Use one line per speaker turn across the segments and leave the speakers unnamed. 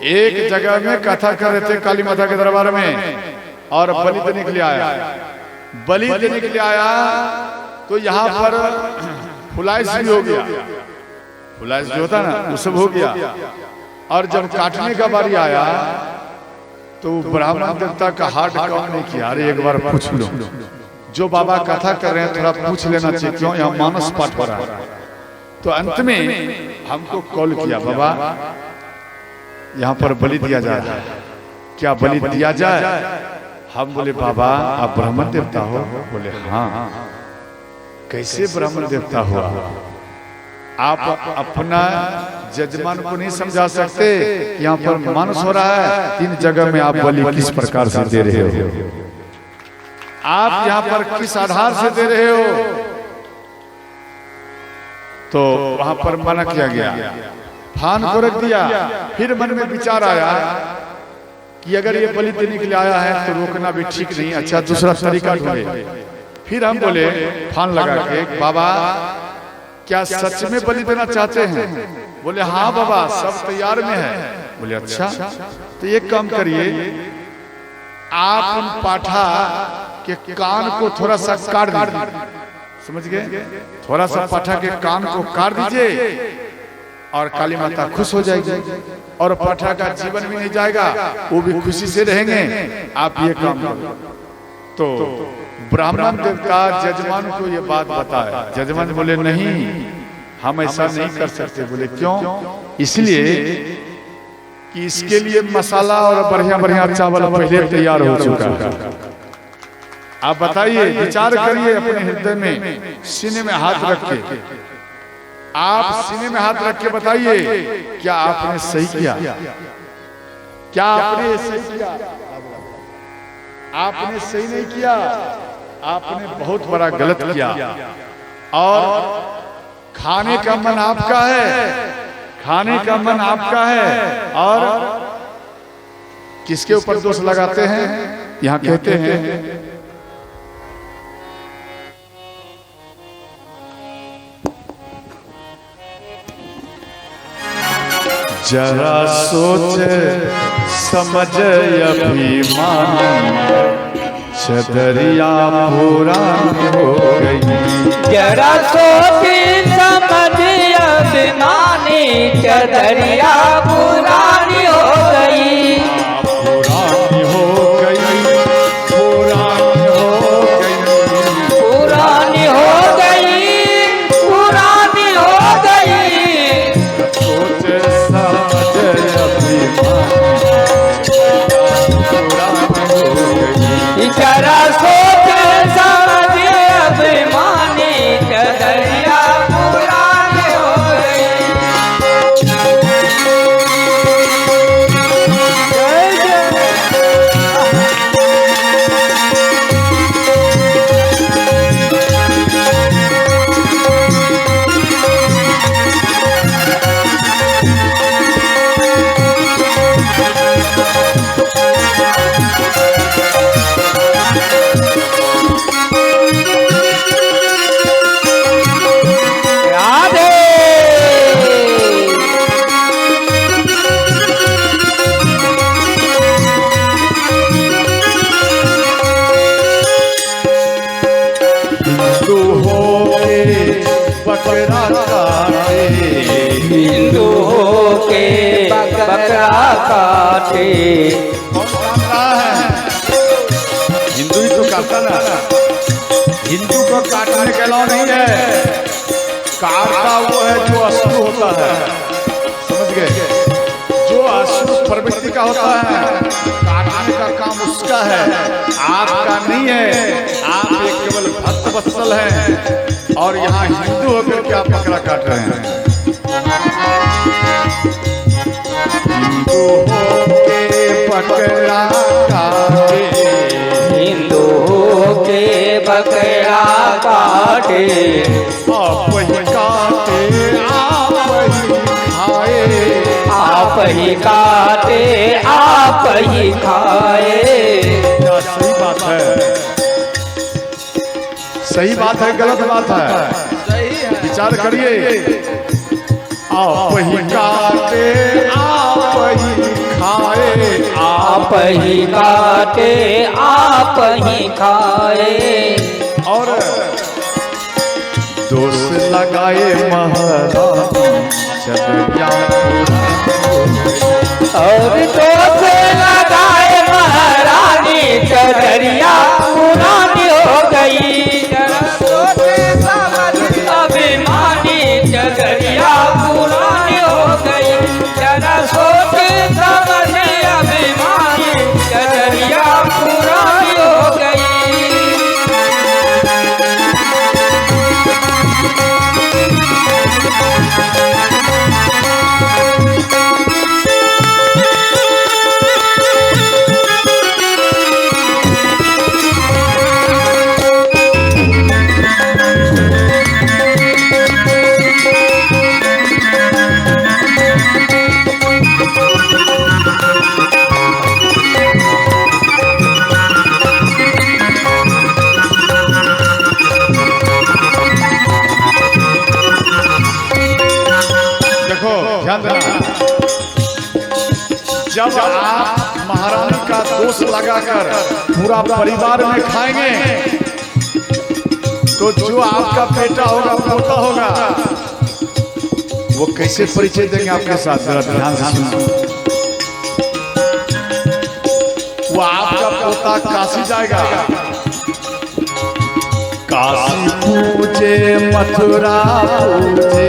एक जगह में कथा कर रहे थे काली माता के दरबार में, और बलि देने के लिए आया। बलि देने के लिए आया तो यहाँ पर फुलाइश भी हो गया, फुलाइश जो होता ना वो सब हो गया। और जब काटने का बारी आया तो ब्राह्मण देवता का हार्ट काउंट नहीं किया। अरे एक बार पूछ लो, जो बाबा कथा कर रहे हैं थोड़ा पूछ लेना चाहिए, क्यों यहाँ मानस पाठ हो रहा है। तो अंत में हमको कॉल किया, बाबा यहाँ पर बलि दिया जा रहा है, क्या बलि दिया जाए? हम बोले बाबा आप ब्राह्मण देवता हो? बोले हाँ। कैसे ब्राह्मण देवता हो आप? अपना जजमान को नहीं समझा सकते? यहाँ पर मानस हो रहा है, 3 जगह में आप बलि किस प्रकार से दे रहे हो? आप यहाँ पर किस आधार से दे रहे हो? तो वहां पर मना किया गया, फान को रख दिया। फिर मन में विचार आया कि अगर ये बलि देने के लिए आया है तो रोकना भी ठीक नहीं, अच्छा दूसरा तरीका ढूंढे। फिर हम बोले फान लगा के, बाबा क्या सच में बलि देना चाहते हैं? बोले हाँ बाबा सब तैयार में है। बोले अच्छा तो एक काम करिए, आप उन पाठा के कान को थोड़ा सा काट दीजिए, समझ गए? थोड़ा सा पाठा के कान को काट दीजिए और काली माता खुश हो जाएगी, और पाठा का जीवन भी नहीं जाएगा, वो भी खुशी से रहेंगे। आप ये काम करो। तो ब्राह्मण देवता जजमान को ये बात बताया। जजमान बोले नहीं हम ऐसा नहीं कर सकते। बोले क्यों? इसलिए कि इसके लिए मसाला और बढ़िया बढ़िया चावल पहले तैयार हो चुका है। आप बताइए, विचार करिए अपने हृदय में, सीने में हाथ रख के, आप सीने में हाथ रख के बताइए क्या आपने सही किया? क्या आपने सही किया? आपने सही नहीं किया, आपने बहुत बड़ा गलत किया। और खाने का मन आपका है, खाने का मन आपका है, और किसके ऊपर दोष लगाते हैं? यहाँ कहते हैं जरा सोच समझ अभिमान, चदरिया पुरानी हो गई।
जरा सोच समझ अभिमानी, चदरिया पुरानी हो गई।
पुरानी हो गई, पुरानी हो गई,
पुरानी हो गई, पुरानी हो गई।
सोच समझ अभिमान, पुरानी हो गई।
जरा सोच समझ अभिमानी, चदरिया पुरानी हो गई। हिंदू हो के बकरा काटे।
कौन काट रहा है? हिंदू ही तो काटता ना। हिंदू को काटने के अलावा नहीं है, काटता वो है जो अशुभ होता है, समझ गए? जो अशुभ प्रवृत्ति का होता है, काटने का काम उसका है, आपका नहीं है। आप एक केवल भक्त वत्सल हैं, और यहाँ हिंदू होकर के आप बकरा काट रहे हैं। हिंदू होके बकरा काटे,
हिंदू हो के बकरा काटे।
आप ही काटे आप ही खाए,
आप ही काटे आप ही खाए।
क्या सही बात है? सही बात है गलत बात है? विचार करिए। आप ही काटे आप ही
आप ही काटे आप ही खाए।
और दोष लगाए महारानी चदरिया
और दोष लगाए महारानी चदरिया पुरानी हो गई। अभिमानी चदरिया पुरानी हो गई। जरा सोच समझ अभिमानी चदरिया पुरानी हो गई।
ध्यान देना, जब आप महारानी का दोष लगाकर पूरा परिवार में खाएंगे तो जो आपका बेटा होगा पोता होगा वो कैसे परिचय देंगे आपके साथ? जरा ध्यान से सुनो। वो आपका पोता काशी जाएगा, काशी पूजे मथुरा पूजे,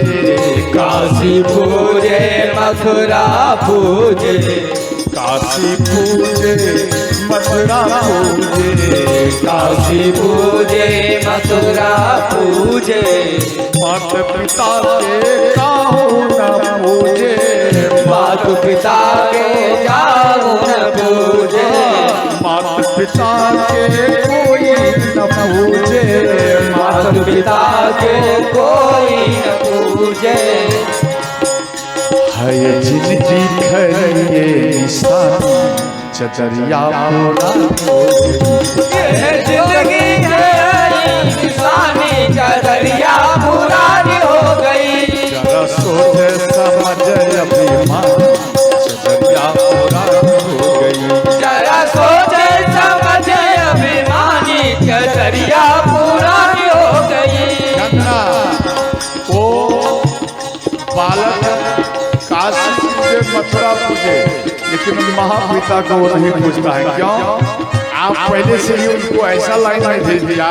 काशी पूजे मथुरा पूजे,
काशी पूजे मथुरा पूजे,
काशी पूजे मथुरा पूजे।
मात पिता के काहू न पूजे,
मात पिता के जाऊ न पूजे,
मात पिता के कोई न पूजे,
मात पिता के कोई न पूजे।
है जिंदगी खरिए निशानी चदरिया
जिंदगी निशानी चदरिया पुरानी हो गई।
जरा सोच समझ अभिमान चदरिया पुरानी हो गई।
जरा सोच समझ अभिमानी चदरिया पुरानी हो गई।
वो बालक काशी पूजे मथुरा पूजे, लेकिन महापिता को वो नहीं पूछता है। क्यों? आप पहले से ही उनको ऐसा लाइन में भेज दिया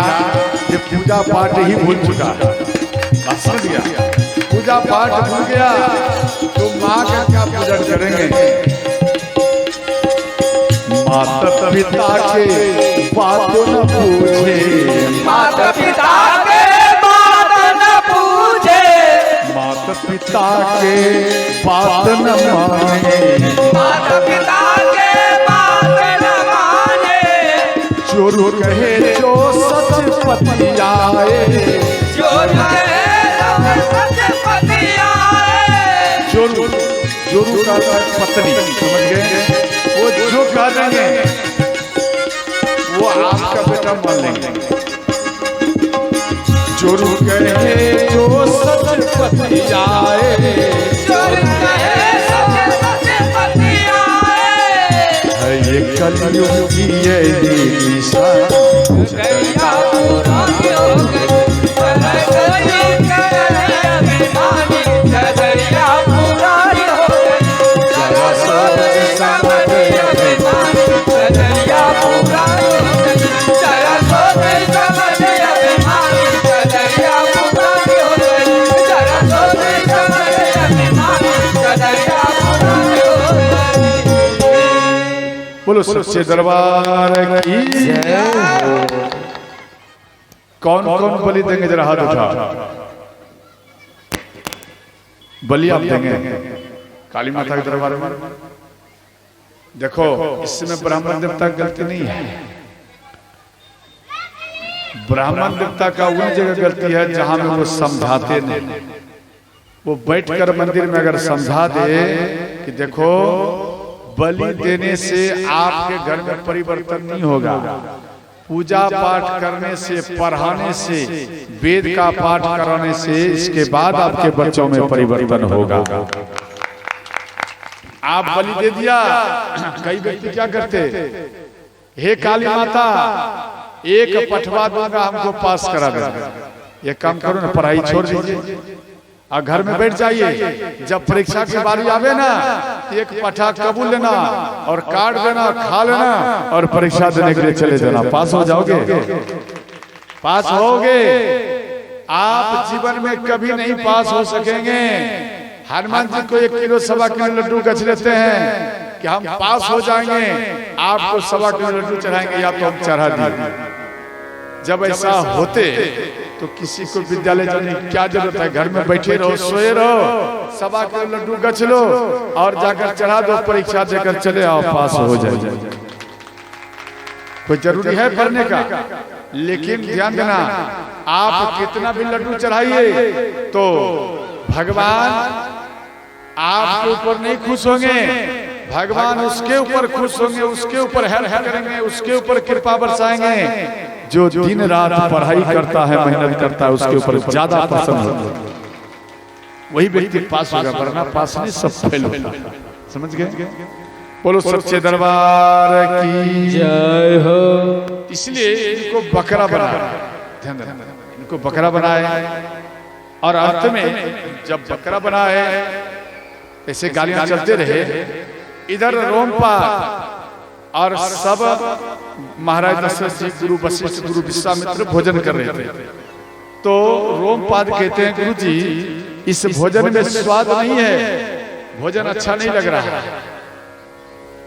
कि पूजा पाठ ही भूल चुका है। समझ गया? पूजा पाठ भूल गया तो माँ का क्या पूजन करेंगे? माता पिता के बात न पूछे,
माता पिता के बात न पूछे,
माता पिता के बात न माने,
माता पिता के बात न माने।
जो कहे जो सच पतियाए,
जो कहे सच पतियाए,
जो का पत्नी, समझ गए? वो जो कह देंगे वो आपका बेटा मान लेंगे। जो कहे जो सच पतियाए,
जो कहे सच पतियाए।
ये कलयुग की ये निशान
चदरिया पुरानी हो गई। अभिमानी चदरिया पुरानी हो गई। जरा सोच समझ अभिमानी चदरिया पुरानी हो गई। जरा सोच समझ अभिमानी चदरिया पुरानी हो गई। जरा सोच समझ अभिमानी चदरिया पुरानी हो गई।
बोलो सच्चे दरबार की जय। कौन कौन बलि देंगे? जरा हाथ उठा। बलि आप देंगे काली माता के दरबार में? देखो, इसमें ब्राह्मण देवता की गलती नहीं है। ब्राह्मण देवता का उन जगह गलती है जहां में वो समझाते नहीं। वो बैठकर मंदिर में अगर समझा दे कि देखो, बलि देने से आपके घर में परिवर्तन नहीं होगा, पूजा पाठ करने से, पढ़ाने से, वेद का पाठ कराने से इसके बाद आपके बच्चों में परिवर्तन होगा। आप बलि दे दिया। कई व्यक्ति क्या करते, हे काली माता एक पठवा दूंगा हमको पास करा देना। ये काम करो ना, पढ़ाई छोड़ दीजिए और घर में बैठ जाइए। जब परीक्षा की बारी आवे ना, एक पठा कबूल लेना और काट देना, खा लेना और परीक्षा देने के लिए चले जाना। पास हो जाओगे, पास होगे। आप जीवन में कभी नहीं पास हो सकेंगे। हनुमान जी को 1 किलो 1.25 किलो लड्डू गछ लेते हैं कि हम पास हो जाएंगे, आपको 1.25 किलो लड्डू चढ़ाएंगे या तो हम चढ़ा दिए। जब ऐसा होते तो किसी को विद्यालय जाने की क्या जरूरत है? घर में बैठे रहो, सोए रहो, 1.25 किलो लड्डू गछ लो और जाकर चढ़ा दो, परीक्षा देकर चले आओ, पास हो जाए। कोई जरूरी है पढ़ने का? लेकिन ध्यान देना, आप कितना भी लड्डू चढ़ाइए तो भगवान आपके ऊपर नहीं खुश होंगे। भगवान उसके ऊपर खुश होंगे, उसके ऊपर हेल्प करेंगे, उसके ऊपर कृपा बरसाएंगे जो दिन रात पढ़ाई करता है, मेहनत करता है, उसके ऊपर ज्यादा पसंद होता है। वही व्यक्ति पास होगा, वरना पास नहीं सब फेल होगा। समझ गए? बोलो सच्चे दरबार की
जय हो।
इसलिए इनको बकरा बनाया, ध्यान देना, इनको बकरा बनाए और अंत में जब बकरा बनाए ऐसे गालियां चलते रहे। इधर रोमपाद और सब महाराज दशरथ जी, गुरु वशिष्ठ, गुरु विश्वामित्र भोजन कर रहे थे। तो रोमपाद कहते हैं, गुरु जी इस भोजन में स्वाद नहीं है, भोजन अच्छा नहीं लग रहा है।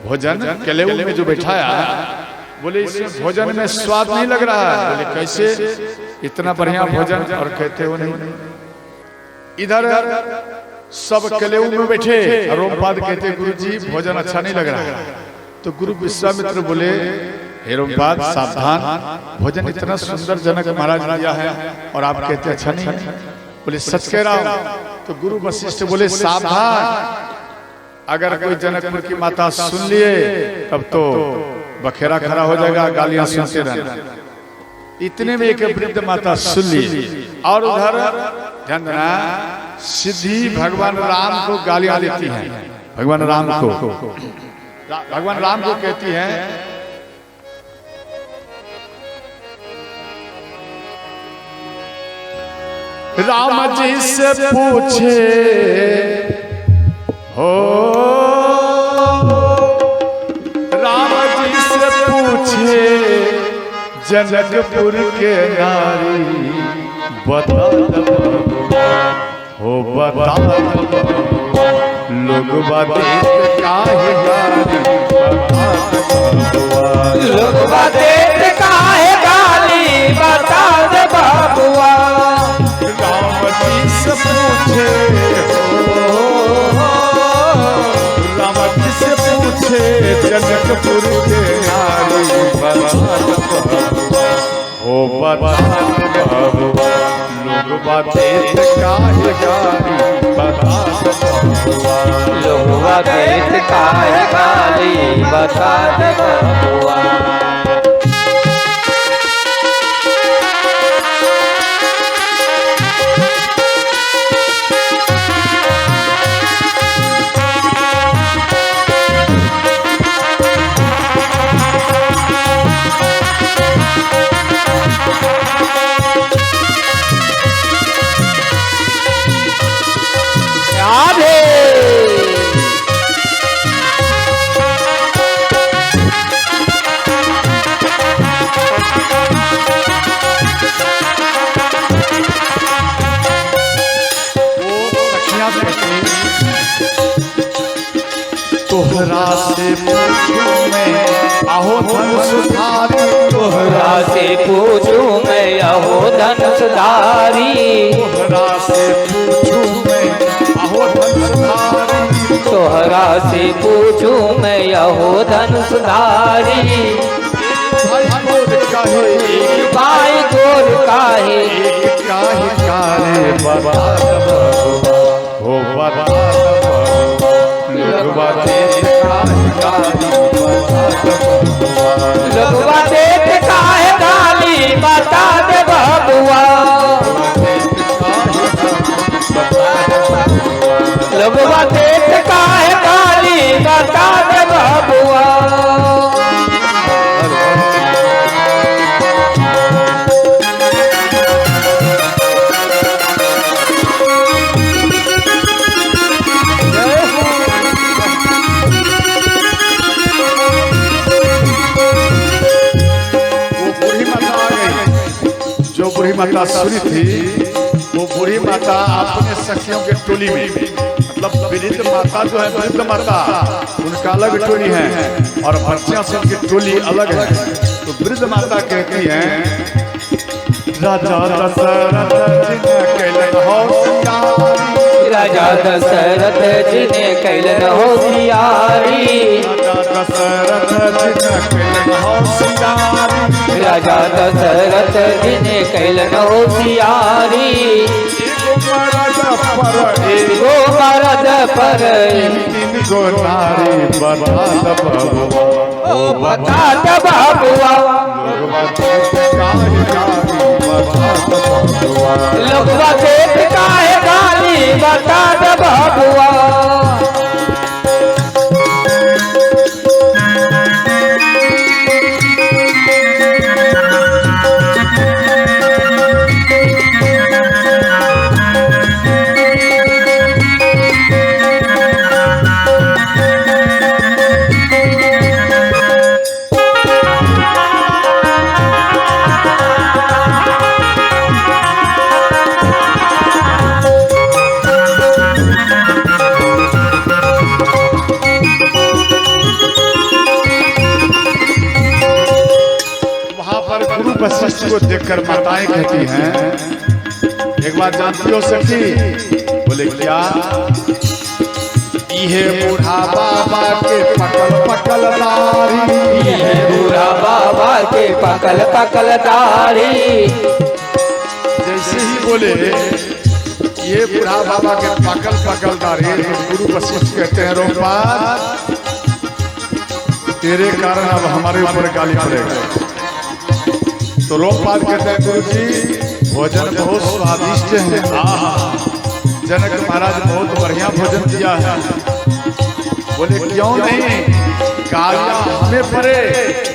भोजन केलेऊ में जो बैठाया, बोले इसमें भोजन में स्वाद नहीं लग रहा है। बोले कैसे? इतना बढ़िया भोजन और कहते हो नहीं। इधर सब केलेऊ में बैठे, रोमपाद कहते गुरु जी भोजन अच्छा नहीं लग रहा है। तो गुरु विश्वामित्र बोले, हे रोमपाद सावधान, भोजन इतना सुंदर जनक महाराज ने दिया है और आप कहते अच्छा नहीं है। बोले सच कह रहा हूं। तो गुरु वशिष्ठ बोले सावधान, अगर कोई जनकपुर की माता सुन लिए तब तो बखेरा खड़ा हो जाएगा, गालियां सुनते रहना। इतने में एक वृद्ध माता सुन ली और उधर ध्यान देना, सिद्धि भगवान राम को गालियां देती हैं। भगवान राम को कहती हैं, राम जी से पूछे हो, राम जी से पूछे जनकपुर के नारी, बता हो बता लोग बातें काहे गाली,
लोग बातें काहे गाली, बता दे बाबुआ।
राम जी से पूछे राम जी से पूछे जनकपुर के नारी, हो बता बाबुआ लोग बातें काहे गाली, बता
लोग बातें काहे गाली, बता दे बाबुआ।
तोहरा से पूछूं मैं आहो धन सुधारी,
तोहरा से पूछूं मैं आहो धन सुधारी,
तोहरा से पूछूं मैं आहो धन सुधारी,
तोहरा से पूछूं मैं आहो धन सुधारी। भाई गोर काहे,
एक काहे कारे बता हो बता लोग बातें काहे गाली,
लोग बातें काहे गाली, बता दे बाबुआ। लोग बातें काहे गाली,
माता सुनी थी, वो बूढ़ी माता अपने सखियों के टोली में, मतलब वृद्ध माता जो है, वृद्ध माता उनका अलग टोली है और बच्चियां सबकी टोली अलग है। तो वृद्ध माता कहती है, राजा दशरथ जिने कैलन होशियारी,
राजा दशरथ जिने कैलन होशियारी,
राजा दशरथ जिने कैलन होशियारी,
राजा दशरथ जिने कैलन होशियारी। एगो मरद पर
तीन गो नारी बता बबुआ,
ओ बता द बबुआ, लोगवा देख काहे गाली बता द बबुआ।
वशिष्ठ को देखकर माताएं कहती हैं, एक बात जानती हो सखी? बोले क्या? ये बूढ़ा बाबा के पकल पकल दाढ़ी,
ये बूढ़ा बाबा के पकल पकल दाढ़ी।
जैसे ही बोले ये बूढ़ा बाबा के पकल पकल दाढ़ी, तो गुरु वशिष्ठ कहते हैं, रोमपाद तेरे कारण अब हमारे ऊपर गाली पड़ेगा। तो रोमपाद कहते हैं, गुरु जी भोजन बहुत स्वादिष्ट है, जनक महाराज बहुत बढ़िया भोजन दिया है। बोले क्यों नहीं, गालियां हमें पड़े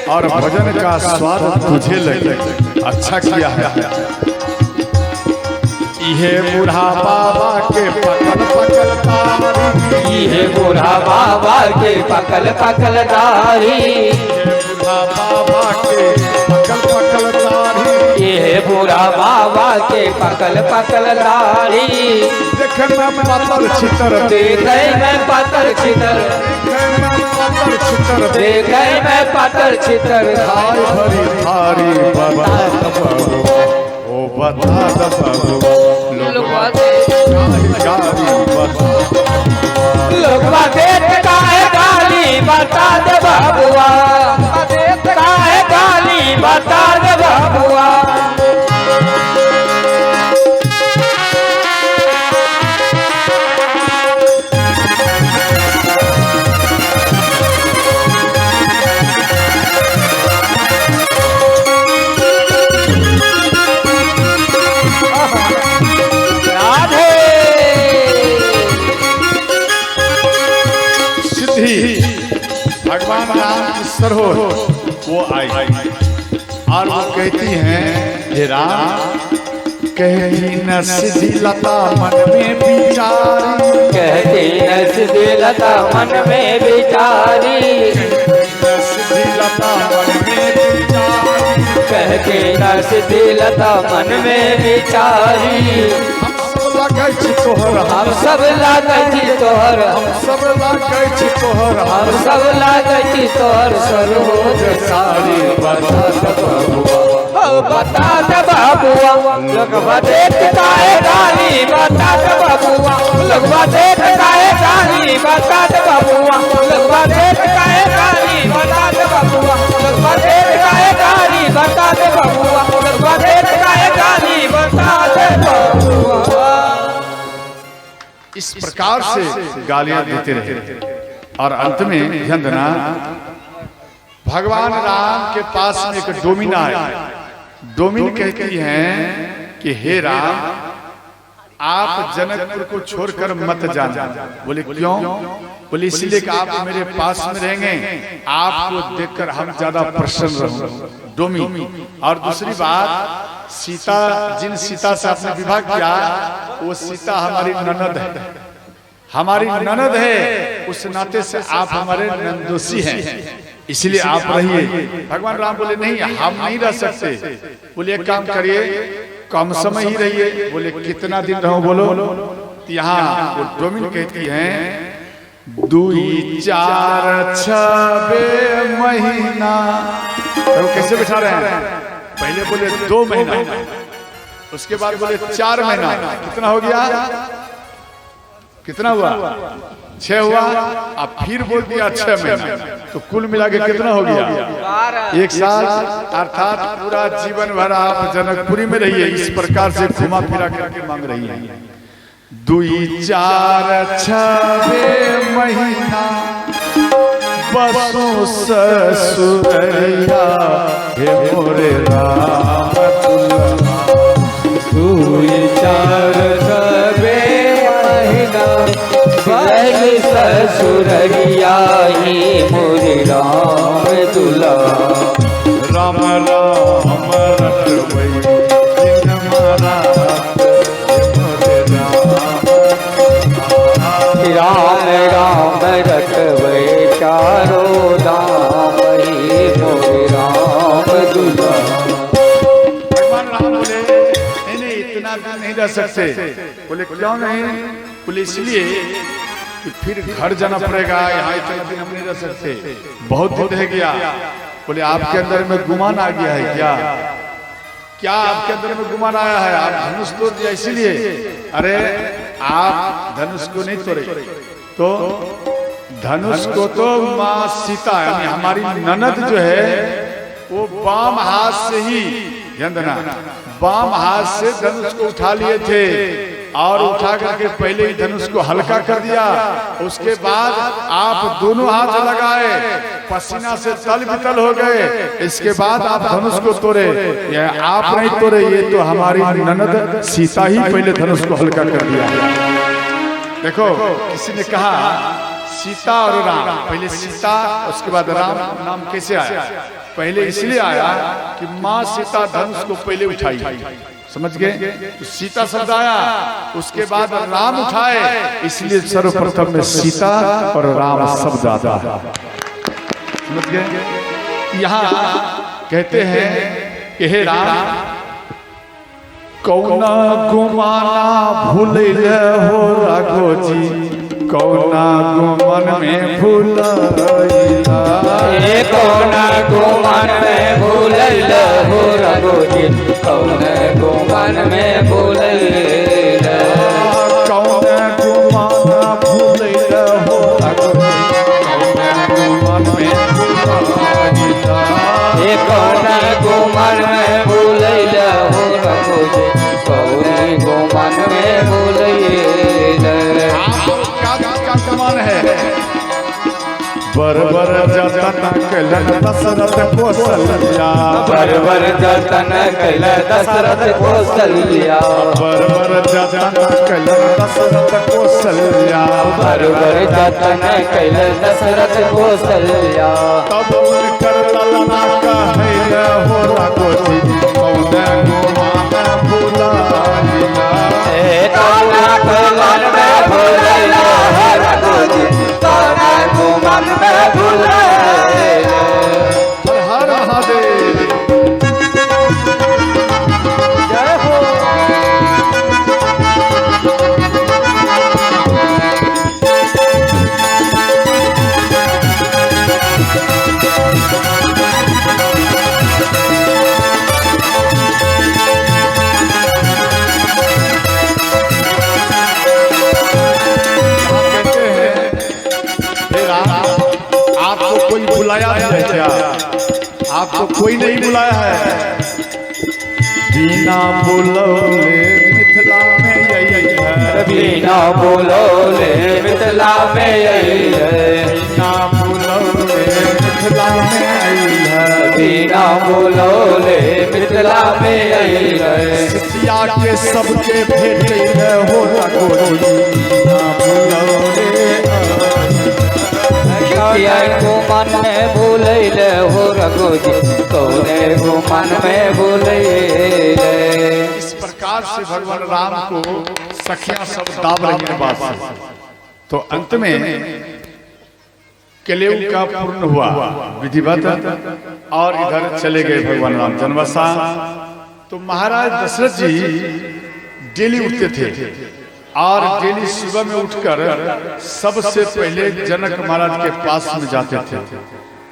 और भोजन का स्वाद तुझे लगे, अच्छा किया है। ये बूढ़ा बाबा के पकल पकल दाढ़ी,
ये बूढ़ा बाबा के पकल पकल दाढ़ी,
बूढ़ा बाबा के पकल पकल दाढ़ी,
ये बूढ़ा बाबा के पकल पकल दाढ़ी।
देखे मैं पातर छितर,
देखे मैं पातर छितर,
पातर छितर,
देखे मैं पातर छितर,
थारी भरी थारी बता बबुआ, ओ बता बबुआ,
लोगवा देख
लोगवा
काहे गाली बता दे बबुआ, काहे गाली बता दे बबुआ।
भगवान राम की सरो वो आई और वो कहती हैं, हे राम कहती न सिद्धि लता मन में विचारी,
कहती न सिद्धि लता मन में विचारी,
सिद्धि लता मन में विचारी,
कहती न सिद्धि लता मन में विचारी। हम सब लागै छी तोहर,
हम सब लागै छी तोहर,
हम सब लागै छी तोहर सरोज सारी बता दे बबुआ, ओ बता दे बबुआ। लोगवा देख काहे गाली बता दे बबुआ, लोगवा देख काहे गाली बता दे बबुआ, लोगवा देख काहे गाली बता दे बबुआ, लोगवा देख काहे गाली बता दे बबुआ, लोगवा देख काहे गाली बता दे बबुआ।
इस प्रकार से गालियां देते रहे और अंत में ध्यान देना, भगवान राम के पास में एक डोमिन आया। डोमिन कहती हैं कि हे राम आप जनकपुर को छोड़कर मत जाना। बोले क्यों? बोले इसलिए कि आप मेरे पास में रहेंगे, आपको देखकर हम ज्यादा प्रसन्न रहेंगे। डोमिन। और दूसरी बात, सीता जिन सीता से आपने विवाह किया वो सीता हमारी ननद है, हमारी ननद है, उस नाते से आप हमारे नंदोसी हैं, इसलिए आप रहिए। भगवान राम बोले नहीं हम नहीं रह सकते। बोले एक काम करिए, कम समय ही रहिए। बोले कितना दिन रहो बोलो। तो यहाँ वो डोमिन कहती हैं 2 4 6 महीना। तो कैसे बिठा रहे हैं? पहले बोले 2 महीना, उसके बाद बोले 4 महीना। कितना हो गया? कितना हुआ? 6 हुआ। अब फिर बोल दिया 6 महीना, तो कुल मिला के कितना हो गया? 1 साल। अर्थात पूरा जीवन भर आप जनकपुरी में रहिए। इस प्रकार से घुमा फिरा करके मांग रही है। 2 4 6 महीना बसो ससुरैया हे मोरे राम दुल्हा।
2 4 6 महीना बसो ससुरैया हे मोरे राम दुल्हा।
राम राम रटवै दिन मारा
राम राम रटवै चारो धाम हे मोरे राम दुल्हा।
भगवान राम बोले नहीं इतना दिन नहीं रह सकते। बोले क्यों नहीं? बोले इसलिए कि फिर घर जाना पड़ेगा, यहाँ इतना दिन हम नहीं रह सकते, बहुत दिन रह गया। बोले आपके अंदर में गुमान आ गया है क्या? क्या आपके अंदर में गुमान आया है? आप धनुष तोड़ दिया इसीलिए? अरे आप धनुष को नहीं तोड़े, तो धनुष को तो माँ सीता यानी हमारी ननद जो है वो बाम हाथ से ही, ध्यान देना, बाम हाथ से धनुष को उठा लिए थे और उठा करके पहले ही धनुष को हल्का कर दिया। उसके बाद आप दोनों हाथ लगाए, पसीना से तल बितल हो गए। इसके बाद आप धनुष को तोड़े। यह आप नहीं तोड़े, ये तो हमारी ननद सीता ही पहले धनुष को हल्का कर दिया। देखो किसी ने कहा सीता और राम, पहले सीता उसके बाद राम नाम कैसे आया? पहले इसलिए आया कि माँ सीता धनुष को पहले उठाई, समझ गए? तो सीता शब्द आया, उसके बाद राम उठाए, इसलिए सर्वप्रथम में सीता और राम शब्द आता है, समझ गए? यहाँ कहते हैं कि हे राम कौना गुमाना भूल हो राघो जी, कौना गुमन में भूलैला।
कौना गुमन में भूलैला हो रघो जी, कौना गुमन में भूलैला।
कौना गुमाना भूलैला हो राघो जी, कौना गुमन में भूलैला।
कौना गुमन में भूलैला हो रघो जी, कौना गुमन में भूलैला।
समान है बरबर जतन कैलन दशरथ कौशल्या,
बरबर जतन कैलन दशरथ कौशल्या,
बरबर जतन कैलन दशरथ कौशल्या,
बरबर जतन कैलन दशरथ कौशल्या।
तब उनकर ललना कहैले हो राघो जी, कौने गुमाना भुलाइला।
कौना गुमन में भूलैला हो रघो जी, कौना गुमन में भूलैला।
हर महादेव
जय हो।
कोई बुलाया है क्या? आपको कोई नहीं बुलाया है। बिना बुलौले मिथिला में यही है,
बिना बुलौले मिथिला में यही है,
बिना बुलौले मिथिला में यही है,
बिना बुलौले मिथिला में यही है।
सिया के सबके भेटे है हो राघो जी, बिना बुलौले
गुमन में भूलैले हो रघो जी, कौने गुमन में भूलैले।
इस प्रकार से भगवान राम को सखियां सब दाब रही है बात से। तो अंत में कलयुग का पूर्ण हुआ विधिवत और इधर चले गए भगवान राम जनवासा। तो महाराज दशरथ जी डेली उठते थे और डेली सुबह में उठकर सबसे पहले जनक महाराज के पास में जाते थे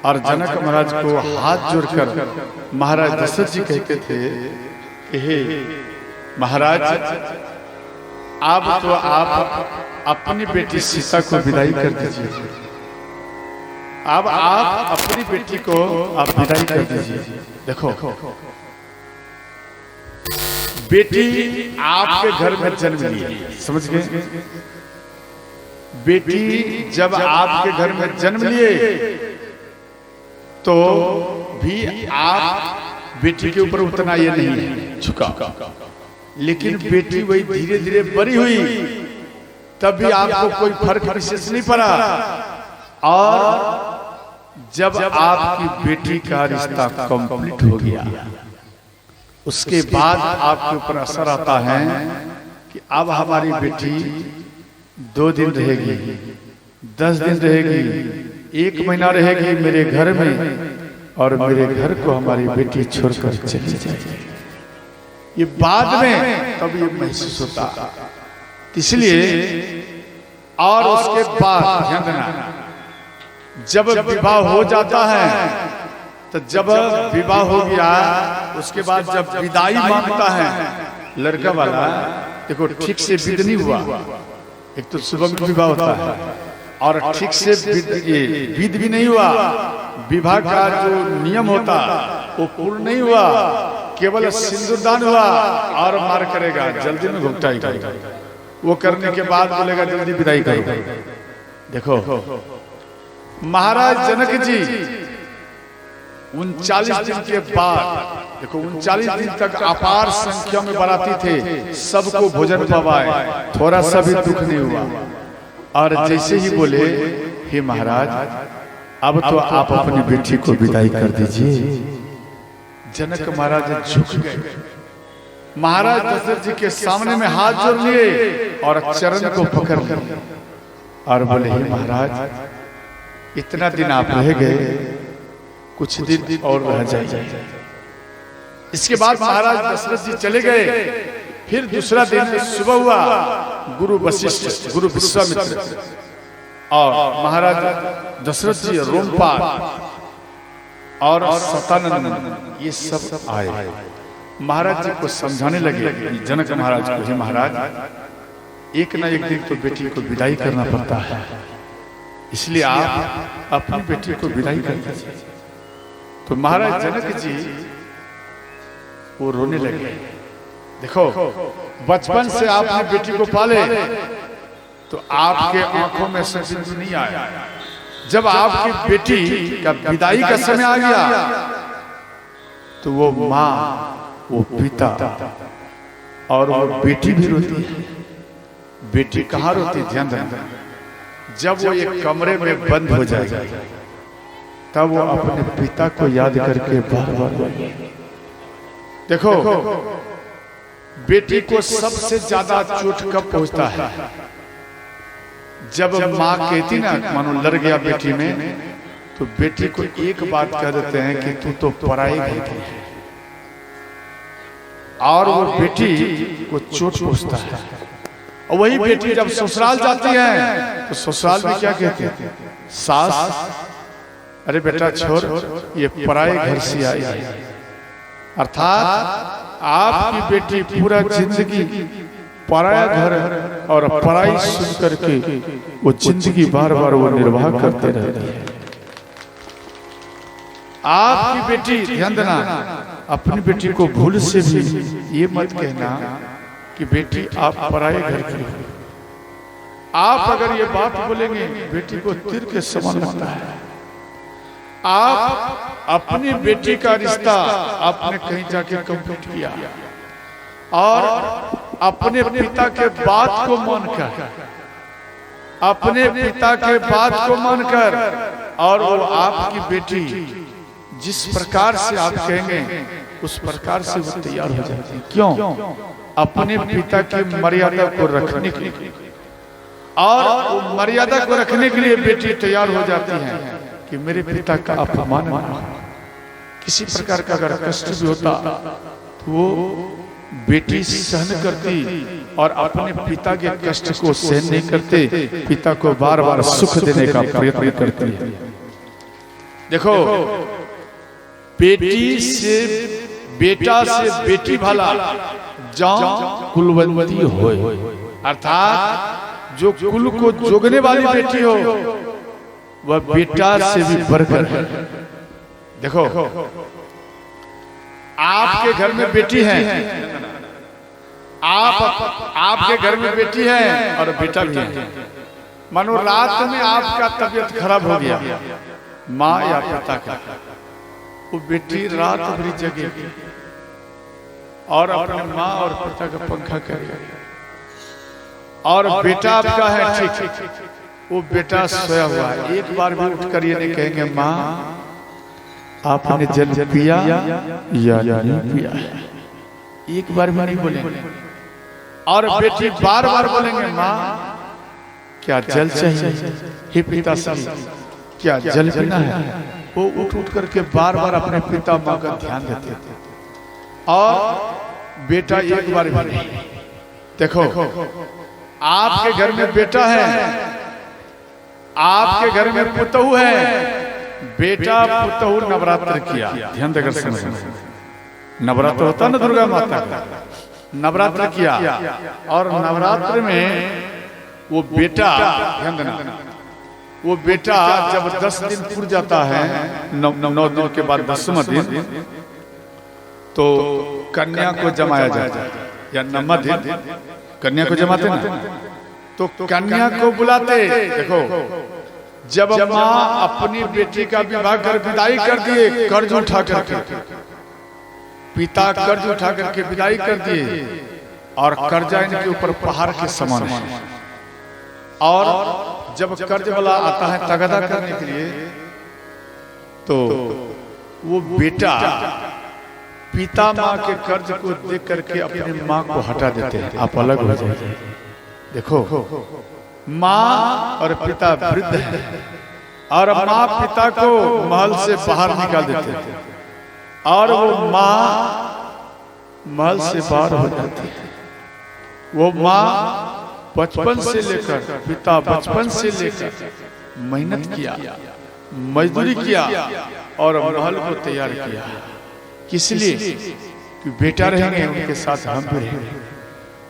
और जनक महाराज को हाथ जोड़कर महाराज दशरथ जी कहते थे कि हे महाराज, आप अपनी बेटी सीता को विदाई कर दीजिए। अब आप अपनी बेटी को आप विदाई कर दीजिए। देखो, बेटी आपके घर में जन्म ली, समझ गए? बेटी जब आपके घर में जन्म लिए तो भी आप बेटी के ऊपर उतना ये नहीं झुका, लेकिन बेटी वही धीरे धीरे बड़ी हुई, तब भी आपको कोई फर्क विशेष नहीं पड़ा। और जब आपकी बेटी का रिश्ता कंप्लीट हो गया, उसके बाद आपके ऊपर असर आता है कि अब हमारी बेटी 2 दिन रहेगी, 10 दिन रहेगी, 1 महीना रहेगी मेरे घर में, और मेरे घर को हमारी बेटी छोड़कर चली जाएगी। ये बाद में तब ये महसूस होता। इसलिए और उसके बाद ध्यान देना, जब विवाह हो जाता है तो जब विवाह हो गया उसके बाद जब विदाई मांगता है लड़का वाला, देखो ठीक से विद नहीं हुआ, एक तो सुबह में विवाह होता है और ठीक से विद भी नहीं हुआ, विवाह का जो नियम होता वो पूर्ण नहीं हुआ, केवल सिंदूरदान हुआ और मार करेगा, जल्दी में घुघटाई करेगा, वो करने के बाद बोलेगा जल्दी विदाई करो। देखो महाराज जनक जी 39 दिन के बाद, देखो 39 दिन तक अपार संख्या में बाराती थे, सबको भोजन पवाए, थोड़ा सा भी दुख नहीं हुआ। और जैसे ही बोले हे महाराज अब तो आप अपनी बेटी को विदाई कर दीजिए, जनक महाराज झुक गए, महाराज दशरथ जी के सामने में हाथ जोड़ लिए और चरण को पकड़ लिए और बोले हे महाराज, इतना दिन आप रह गए, कुछ दिन और रह जाइए। इसके बाद महाराज दशरथ जी चले गए। फिर दूसरा दिन सुबह हुआ, गुरु वशिष्ठ, गुरु विश्वामित्र और महाराज दशरथ जी, रोमपाल और सतानंद ये सब आए। महाराज जी को समझाने लगे, जनक महाराज को, हे महाराज एक ना एक दिन तो बेटी को विदाई करना पड़ता है, इसलिए आप अपनी बेटी को विदाई कर दीजिए। तो महाराज जनक जी वो रोने लगे। देखो बचपन से आपने बेटी को पाले तो आपके आंखों में से बिंदु नहीं आया, जब आपकी बेटी का विदाई का समय आ गया तो वो माँ, वो पिता और वो बेटी भी रोती है। बेटी कहाँ रोती, ध्यान देना, जब वो एक कमरे में बंद हो जाएगा तब वो अपने पिता को याद करके बार बार। देखो बेटी को सबसे ज्यादा चोट कब पहुंचता है, जब माँ कहती ना मानो लड़ गया बेटी में, तो बेटी को एक बात कह देते हैं कि तू तो पराई घर की है, और वो बेटी को चोट पहुंचता है। और वही बेटी जब ससुराल जाती है तो ससुराल में क्या कहते हैं, सास अरे बेटा छोड़, ये पराए घर से आई है। अर्थात आपकी बेटी पूरा जिंदगी पराया घर और पराई सुन करके वो जिंदगी बार बार वो निर्वाह करते रहती है। आपकी बेटी, ध्यान देना, अपनी बेटी को भूल से भी ये मत कहना कि बेटी आप पराए घर की हो। आप अगर ये बात बोलेंगे बेटी को तीर के समान लगता है। आप अपनी बेटी का रिश्ता आपने कहीं जाके कंप्लीट किया और अपने पिता के बात को मानकर, अपने पिता के बात को मानकर, और वो आपकी बेटी जिस प्रकार से आप कहेंगे उस प्रकार से वो तैयार हो जाती है। क्यों? अपने पिता की मर्यादा को रखने के लिए, और वो मर्यादा को रखने के लिए बेटी तैयार हो जाती है कि मेरे पिता का अपमान ना हो। किसी प्रकार का अगर कष्ट भी होता तो वो बेटी सहन करती और अपने पिता के कष्ट को सहन नहीं करते, पिता को बार बार सुख देने का प्रयत्न करती है। देखो, बेटी से बेटा से बेटी भला जाऊं कुलवंती होए, अर्थात जो कुल को जोगने वाली बेटी हो वह बेटा से भी बढ़कर है। देखो, आपके घर में बेटी है, आपके घर में बेटी है और बेटा भी है। मानो रात में आपका तबीयत खराब हो गया, माँ या पिता का, वो बेटी रात भरी जगेगी और अपने माँ और पिता का पंखा करेगी। और बेटा आपका है, ठीक, वो बेटा सोया हुआ है, एक बार भी उठकर ये नहीं कहेंगे माँ आपने जल पिया या नहीं पिया, एक बार भी नहीं बोलेंगे। और बेटी बार बार बोलेंगे माँ क्या जल चाहिए, हे पिता साहब क्या जल पीना है। वो उठ उठ करके बार बार अपने पिता माँ का ध्यान देते थे। और बेटा एक बार भी नहीं। देखो, आपके घर में बेटा है, आपके घर में पुतहू है, बेटा पुतहू नवरात्र किया, ध्यान देकर समझना, नवरात्र होता ना दुर्गा माता का, नवरात्र किया और नवरात्र में वो बेटा, ध्यान देना, वो बेटा जब 10 दिन पूर जाता है, 9 दिन के बाद 10वां दिन, तो कन्या को जमाया जाता है, या 9वां दिन कन्या को जमाते ना, तो कन्या को बुलाते। देखो, जब माँ अपनी बेटी का विवाह कर विदाई कर दिए, कर्ज उठा करके, पिता कर्ज उठा करके विदाई कर दिए और कर्जा इनके ऊपर पहाड़ के समान है। और जब कर्ज वाला आता है तगादा करने के लिए, तो वो बेटा पिता माँ के कर्ज को देख करके अपनी माँ को हटा देते हैं, आप अलग हो जाइए। देखो, माँ और पिता वृद्ध है और माँ पिता को महल से बाहर निकाल देते थे और वो माँ महल से बाहर हो जाती है। वो माँ बचपन से लेकर, पिता बचपन से लेकर मेहनत किया, मजदूरी किया और महल को तैयार किया, किस लिए कि बेटा रहेंगे उनके साथ हम भी रहेंगे।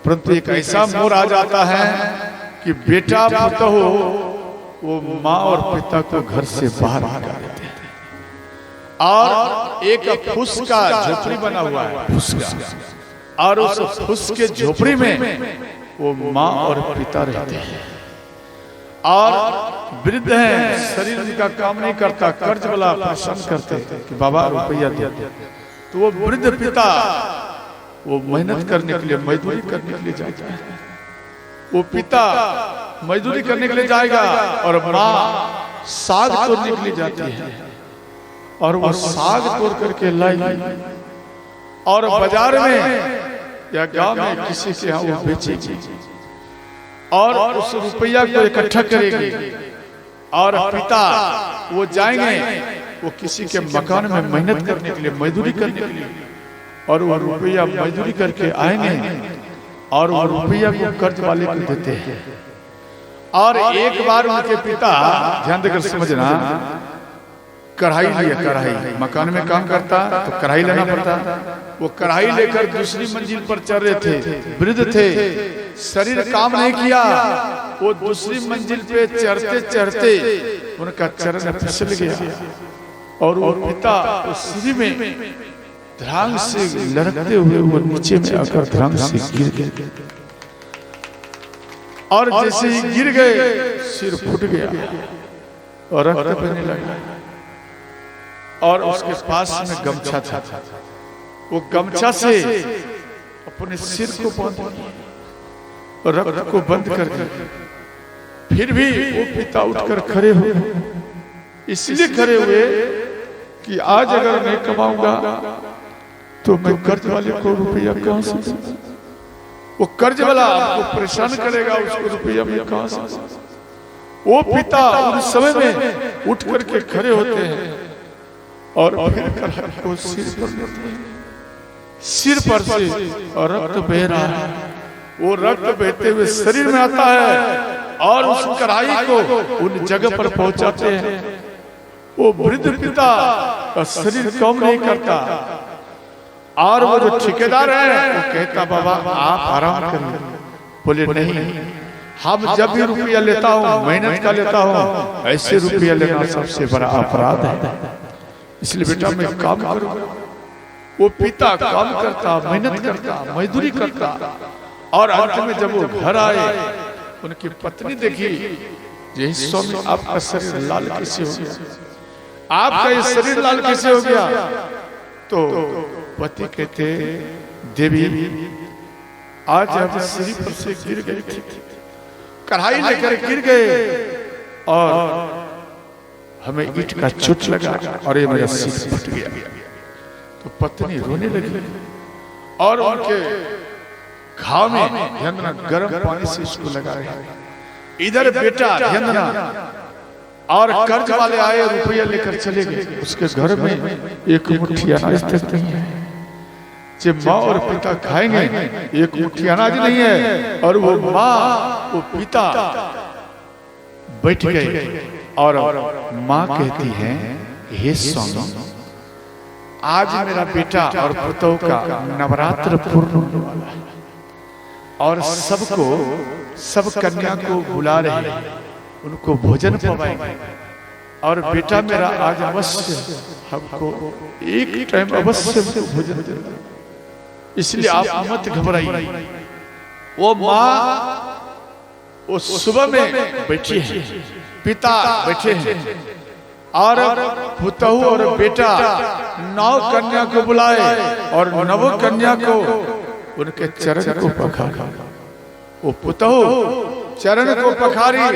परंतु एक ऐसा मोड़ आ जाता है कि बेटा पुतहू वो माँ और पिता को घर से बाहर निकाल देते हैं। और एक फुस का झोपड़ी बना हुआ है, फुस का, और उस फुस के झोपड़ी में वो माँ और पिता रहते हैं। और वृद्ध हैं, शरीर उनका काम नहीं करता, कर्ज वाला परेशान करते कि बाबा रुपया दे। तो वो वृद्ध पिता वो मेहनत करने के लिए, मजदूरी करने के लिए जाता है। वो पिता मजदूरी करने के लिए जाएगा और माँ साग तोड़ने के लिए जाती है और वो साग तोड़ करके लाएगी और बाजार में या गांव में किसी के यहाँ वो बेचेगी और उस रुपया को इकट्ठा करेगी। और पिता वो जाएंगे, वो किसी के मकान में मेहनत करने के लिए, मजदूरी करने के लिए, और वो रुपया मजदूरी करके आएंगे और वो रुपया को कर्ज वाले को देते हैं। और एक बार उनके पिता, ध्यान देकर समझना, कढ़ाई लिया, कढ़ाई, मकान में काम करता तो कढ़ाई लेना पड़ता। वो कढ़ाई लेकर दूसरी मंजिल पर चढ़ रहे थे, वृद्ध थे, शरीर काम नहीं किया। वो दूसरी मंजिल पे चढ़ते चढ़ते उनका चरण फिसल गया और वो पिता उस सीढ़ी में ध्रांग से लड़कते हुए वो नीचे में आकर ध्रांग से गिर गए। और जैसे ही गिर गए, सिर फूट गया और रक्त बहने लगा। और उसके पास में गमछा था, वो गमछा से अपने सिर को बांध और रक्त को बंद कर दिया। फिर भी वो पिता उठकर खड़े हुए, इसलिए खड़े हुए कि आज अगर मैं कमाऊंगा तो मैं कर्ज वाले को रुपया कहां से, वो कर्ज वाला आपको परेशान करेगा, उसको रुपया में कहां से। वो पिता उस समय में उठ करके खड़े होते हैं और फिर को सिर पर लेते हैं सिर पर से रक्त बह रहा है। वो रक्त बहते हुए शरीर में आता है और उस कढ़ाई को उन जगह पर पहुंचाते हैं। वो वृद्ध पिता का शरीर कम नहीं करता और वो जो ठेकेदार है वो कहता बाबा आप आराम करिए। बोले नहीं, हम जब भी रुपया लेता हूँ मेहनत का लेता हूँ, ऐसे रुपया लेना सबसे बड़ा अपराध है, इसलिए बेटा मैं काम करूँगा। वो पिता काम करता, मेहनत करता, मजदूरी करता और अंत में जब वो घर आए उनकी पत्नी देखी, यही स्वामी आपका शरीर लाल कैसे हो गया, आपका ये शरीर लाल कैसे हो गया? तो पति कहते देवी आज आप सिर पर से गिर गए थे, कढ़ाई लेकर गिर गए और हमें ईंट का चोट लगा और ये मेरा सिर फट गया। तो पत्नी रोने लगी और उनके घाव में यंदना गर्म पानी से इसको लगा रहे हैं। इधर बेटा यंदना और कर्ज वाले आए, रुपया लेकर चले गए। उसके घर में एक मुट्ठी अनाज तक नहीं है। जब माँ और पिता खाएंगे एक मुट्ठी अनाज नहीं है और वो माँ वो पिता बैठ गए और माँ कहती है हे स्वामी आज मेरा बेटा और पुतों का नवरात्र पूर्ण होने वाला है और सब कन्या को बुला रहे हैं, उनको भोजन पवाएंगे और बेटा मेरा आज अवश्य हमको एक टाइम अवश्य भोजन देगा, इसलिए आप मत घबराइए। वो माँ वो सुबह में बैठी है, पिता बैठे हैं और पुतहु और बेटा 9 कन्या को बुलाए और 9 कन्या को उनके चरण को पखारा। वो पुतहु चरण को पखारी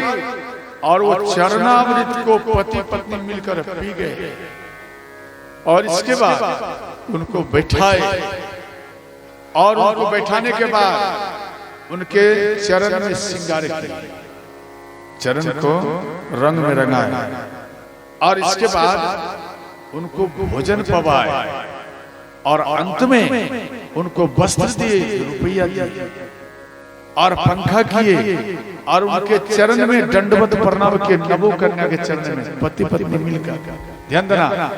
और वो चरणामृत को पति पत्नी मिलकर पी गए और इसके बाद उनको बैठाए और उनको बैठाने के बाद उनके चरण में सिंगार किए, चरण को रंग में रंगाए और इसके बाद उनको भोजन पवाए और अंत में उनको वस्त्र दिए, रुपया दिए और पंखा किए और उनके चरण में दंडवत प्रणाम किए। 9 कन्या के चरण में पति पत्नी मिलकर ध्यान देना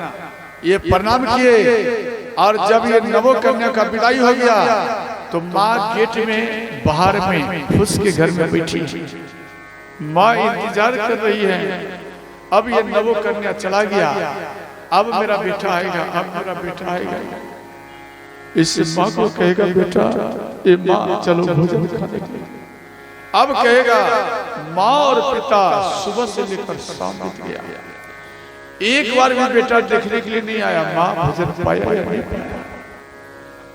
ये प्रणाम किए और जब ये 9 कन्या का विदाई हो गया तो माँ गेट में बाहर में फूस के घर में बैठी, माँ इंतजार कर रही है। अब ये 9 कन्या चला गया, अब मेरा बेटा आएगा, अब मेरा बेटा आएगा। इस माँ को कहेगा बेटा ये माँ चलो भोजन खाने के लिए। अब कहेगा माँ और पिता सुबह से लेकर शाम बीत गया, एक बार भी बेटा देखने के लिए नहीं आया, माँ भोजन पाया या नहीं पाया।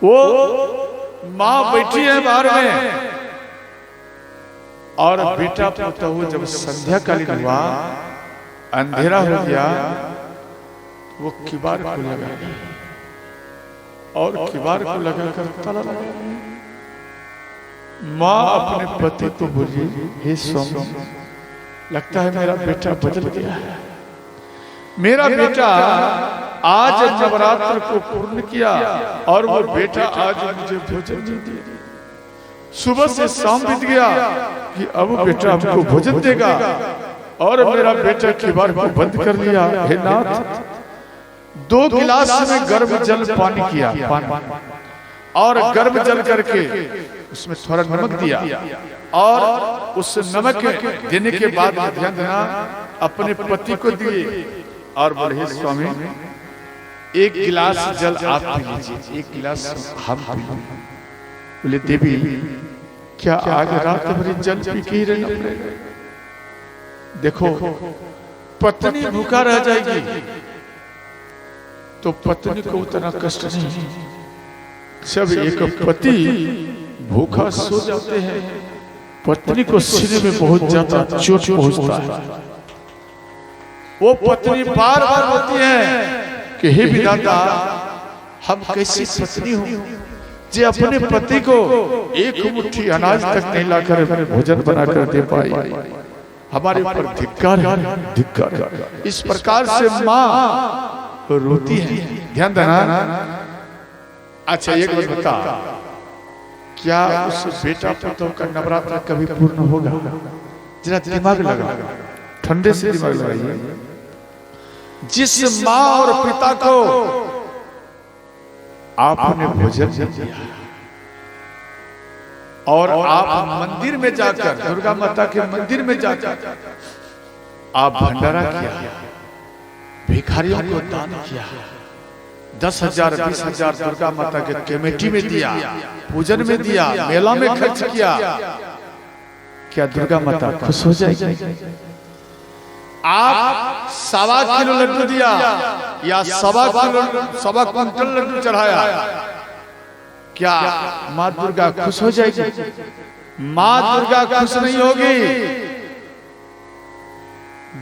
वो माँ बैठी है बाहर में और बेटा पुतहु जब संध्या कालीन हुआ अंधेरा हो गया वो किवाड़ को लगा और किवाड़ को लगाकर ताला लगा। माँ अपने पति को बोली हे स्वामी लगता है मेरा बेटा बदल गया है, मेरा बेटा आज नवरात्र को पूर्ण किया और वो बेटा आज मुझे भोजन नहीं दिया। सुबह से शाम बीत गया कि अब बेटा हमको भोजन देगा और मेरा बेटा किवाड़ को बंद कर लिया। हे नाथ 2 गिलास में गर्म जल पानी किया और गर्म जल करके उसमें थोड़ा नमक दिया और उस नमक देने के बाद ध्यान देना अपने पति को दिए और बोले स्वामी 1 गिलास जल आप पी लीजिए, 1 गिलास हम पी लेंगे। बोले देवी क्या आज रात भर जल पी के ही रहना पड़ेगा? देखो पत्नी भूखा रह जाएगी तो पत्नी को उतना कष्ट नहीं। जब एक पति भूखा सो जाते हैं पत्नी को सीने में बहुत ज्यादा चोट पहुंचता है। वो पत्नी बार बार होती है कि हे विधाता हम कैसी पत्नी हो जे अपने पति को 1 मुट्ठी अनाज तक नहीं लाकर भोजन बनाकर दे पाई, हमारे ऊपर धिक्कार है, धिक्कार। इस प्रकार से माँ रोती है। ध्यान देना अच्छा एक बात बता, क्या उस बेटा पुतों का नवरात्र कभी पूर्ण होगा? जरा दिमाग लगा, ठंडे से दिमाग लगाइए। जिस माँ और पिता को आपने भोजन दिया और आप मंदिर में जाकर, दुर्गा माता के मंदिर में जाकर आप भंडारा किया, भिखारियों को दान किया, 10,000 20,000 दुर्गा माता के कमेटी में दिया, पूजन में दिया, मेला में खर्च किया, क्या दुर्गा माता खुश हो जाएगी? आप 1.25 किलो लड्डू दिया या 1.25 क्विंटल लड्डू चढ़ाया, क्या माँ दुर्गा खुश हो जाएगी? माँ दुर्गा खुश नहीं होगी।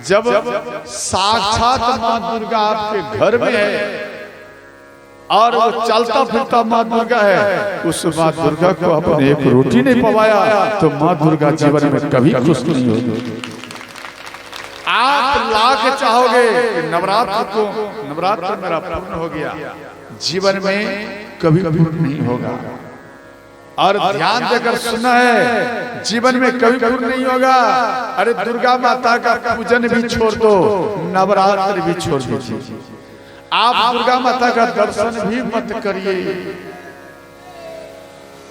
जब साक्षात माँ दुर्गा आपके घर में है और वो चलता फिरता माँ दुर्गा है, उस माँ दुर्गा को अपने एक रोटी नहीं पवाया तो माँ दुर्गा जीवन में कभी खुश नहीं होगी। आप लाख चाहोगे नवरात्र मेरा पूर्ण हो गया, जीवन में कभी पूर्ण नहीं होगा। और ध्यान देकर सुना है, जीवन में कभी पूर्ण नहीं होगा। अरे दुर्गा माता का पूजन भी छोड़ दो, नवरात्र भी छोड़ दीजिए, आप दुर्गा माता का दर्शन भी मत करिए,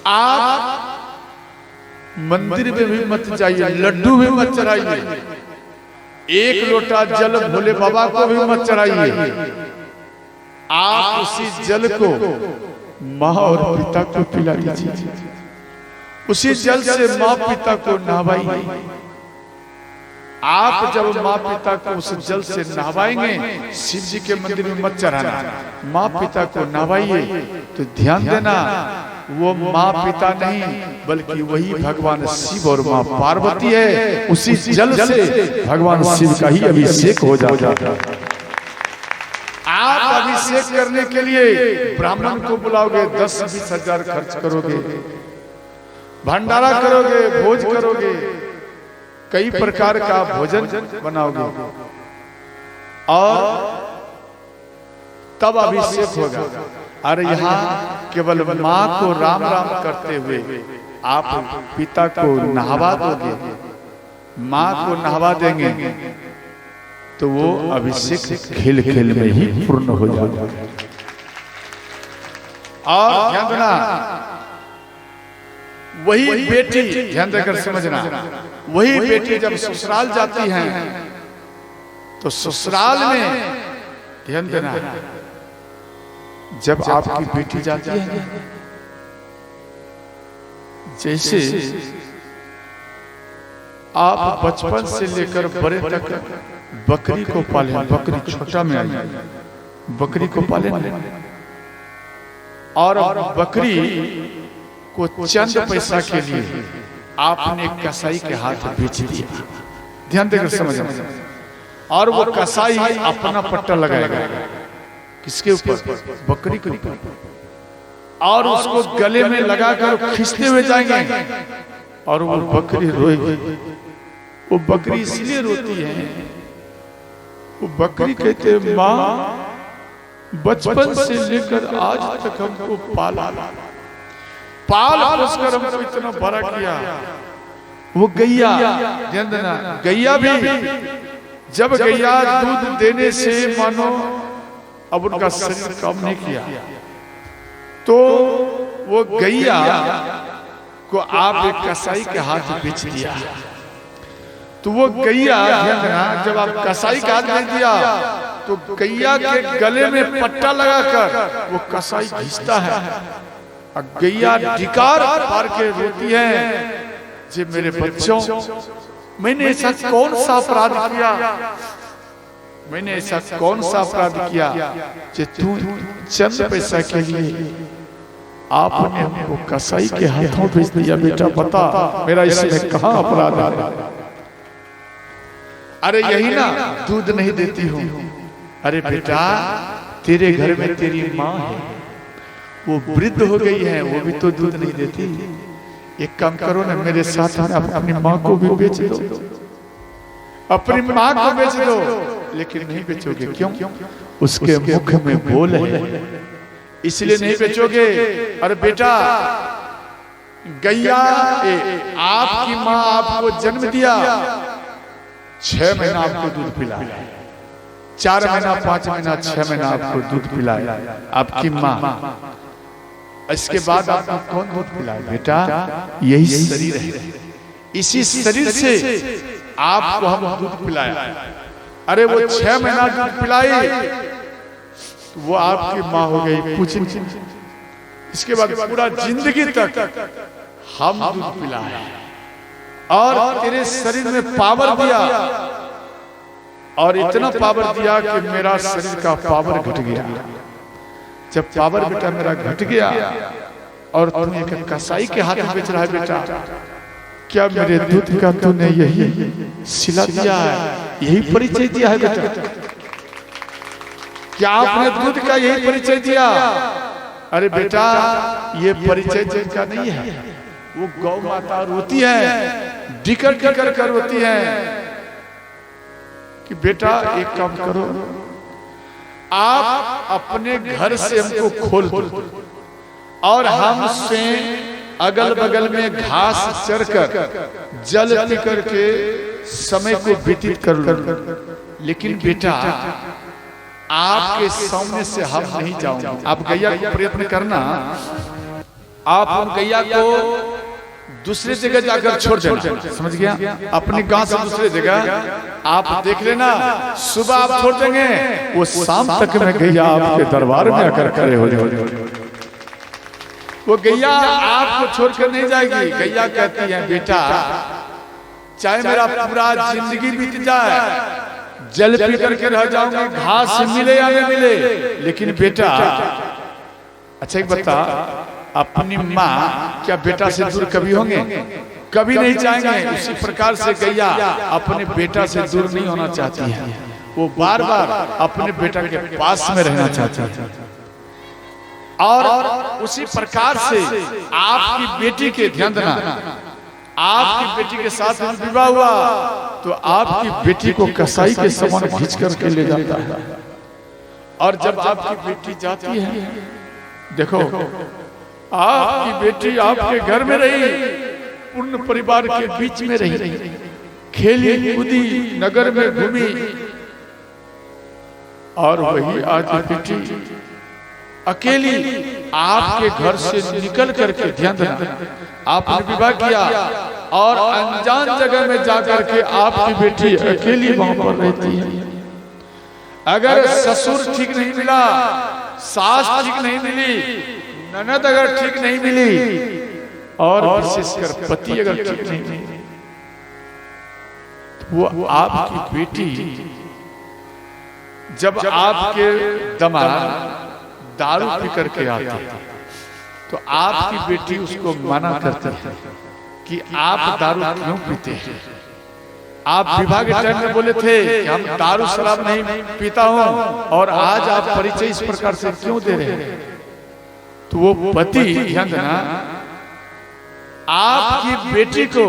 आप मंदिर में भी मत जाइए, लड्डू भी मत चढ़ाइए, एक लोटा जल भोले बाबा को भी मत चढ़ाइए। आप उसी जल को माँ और पिता को पिला दीजिए, उसी जल से माँ पिता को नहवाइए। आप जब माँ पिता को उस जल से नहवाएंगे, शिव जी के मंदिर में मत चढ़ाना, माँ पिता को नहवाइए, तो ध्यान देना वो माँ पिता नहीं बल्कि वही भगवान शिव और माँ पार्वती है। उसी जल से भगवान शिव का ही अभिषेक हो जाता है। आप अभिषेक करने के लिए ब्राह्मण को बुलाओगे, 10-20 हजार खर्च करोगे, भंडारा करोगे, भोज करोगे, कई प्रकार का भोजन बनाओगे और तब अभिषेक होगा। अरे यहाँ केवल माँ को राम राम करते हुए आप पिता को नहवा दोगे, माँ को नहवा देंगे, तो वो अभिषेक खेल खेल में ही पूर्ण हो जाएगा। और ध्यान देना, वही बेटी, ध्यान देकर समझना, वही बेटी जब ससुराल जाती हैं तो ससुराल में, ध्यान देना, जब आपकी बेटी जाती है, जैसे आप बचपन से लेकर बड़े तक बकरी को पाले, बकरी छोटा में आई, बकरी को पाले और बकरी को चंद पैसा के लिए आपने कसाई के हाथ बेच दिया। ध्यान देकर समझना। और वो कसाई अपना पट्टा लगाएगा, किसके ऊपर? बकरी के ऊपर, और उसको गले में लगाकर खींचते हुए जाएंगे और वो बकरी रोएगी। वो बकरी इसलिए रोती है, वो बकरी कहते माँ बचपन से लेकर आज तक हमको पाला, पाल पोसकर हमको इतना बड़ा किया। वो गैया, ध्यान देना, गैया भी जब गैया दूध देने से मानो अब उनका शरीर कम नहीं किया, तो वो गैया को आप एक कसाई के हाथ बेच दिया। तो वो गैया, ध्यान देना, जब आप कसाई के हाथ बेच दिया तो गैया के गले में पट्टा लगाकर वो कसाई घिसता है। गैया डिकार मार के रोती है, जे मेरे बच्चों, मैंने ऐसा कौन सा अपराध किया, मैंने ऐसा कौन सा अपराध किया जे तू चंद पैसा के लिए आपने हमको कसाई के हाथों भेज दिया। बेटा बता, मेरा इसमें कहाँ अपराध आ? अरे यही ना, दूध नहीं देती हूँ। अरे बेटा, तेरे घर में तेरी माँ है, वो वृद्ध हो गई है, वो भी तो दूध नहीं देती। एक काम करो ना, मेरे साथ अपनी माँ को भी बेच दो, अपनी माँ को बेच दो। लेकिन नहीं बेचोगे, क्यों? उसके मुख में बोल है, इसलिए नहीं बेचोगे? अरे बेटा, गैया आपकी माँ आपको जन्म दिया, 6 महीना आपको दूध पिलाया, 4 महीना 5 महीना 6 महीना आपको दूध पिलाया आपकी माँ। इसके बाद आपको कौन दूध पिलाए? बेटा, यही शरीर है, इसी शरीर से आपको हम दूध पिलाया। अरे वो 6 महीना दूध पिलाई तो वो आपकी माँ हो गई पूछी। इसके बाद पूरा जिंदगी तक हम दूध पिलाए और तेरे शरीर में पावर दिया, और इतना पावर दिया कि मेरा शरीर का पावर घट गया। जब पावर बेटा मेरा घट गया और तू एक कसाई के हाथ में बेच रहा है, बेटा क्या मेरे दूध का तूने यही सिला दिया है, यही परिचय दिया है? बेटा क्या आपने दूध का यही परिचय दिया? अरे बेटा, ये परिचय जिनका नहीं है, वो गौ माता रोती है, डिकर डिकर कर रोती है कि बेटा एक काम करो, आप अपने घर से हमको खोल दो और हम स्वयं अगल बगल में घास चरकर जल पी करके समय को व्यतीत कर लो। लेकिन बेटा, आपके सामने से हम नहीं जाऊंगे। आप गैया को प्रयत्न करना, आप उन गैया को दूसरी जगह जाकर छोड़ देना, समझ गया? अपनी गांव से दूसरी जगह आप देख लेना, सुबह आप छोड़ देंगे, वो शाम तक में गैया आपके दरबार में आकर खड़े हो जाएगी। वो गैया आपको छोड़कर नहीं जाएगी। गैया कहती है, बेटा चाहे मेरा पूरा जिंदगी बीत जाए, जल पी करके रह जाऊंगी, घास मिले या नहीं मिले, लेकिन बेटा अच्छा एक बता, अपनी माँ क्या बेटा से दूर कभी होंगे? कभी नहीं चाहेंगे। उसी प्रकार से गैया अपने बेटा से दूर नहीं होना चाहती है, वो बार बार अपने बेटा के पास में रहना चाहती है। और उसी प्रकार से आपकी बेटी के, ध्यान देना, आपकी बेटी के साथ विवाह हुआ तो आपकी बेटी को कसाई के समान खींच करके ले जाता है। और जब आपकी बेटी जाती है, देखो आपकी बेटी आपके घर में रही, पूर्ण परिवार के बीच में रही, खेली कूदी, नगर में घूमी, और वही आज बेटी अकेली आपके घर से निकल करके, ध्यान देना, आपने विवाह किया और अनजान जगह में जाकर के आपकी बेटी अकेली वहां पर रहती है। अगर ससुर ठीक नहीं मिला, सास ठीक नहीं मिली, ननद अगर ठीक नहीं मिली, और विशेषकर पति अगर ठीक नहीं मिली, वो आपकी बेटी, जब आपके दामाद दारू पी करके आते तो आपकी बेटी उसको मना करती है कि आप दारू क्यों पीते हैं? आप विवाह के टाइम में बोले थे कि हम दारू शराब नहीं पीता हूं, और आज आप परिचय इस प्रकार से क्यों दे रहे हैं? तो वो पति, ध्यान देना, आपकी बेटी को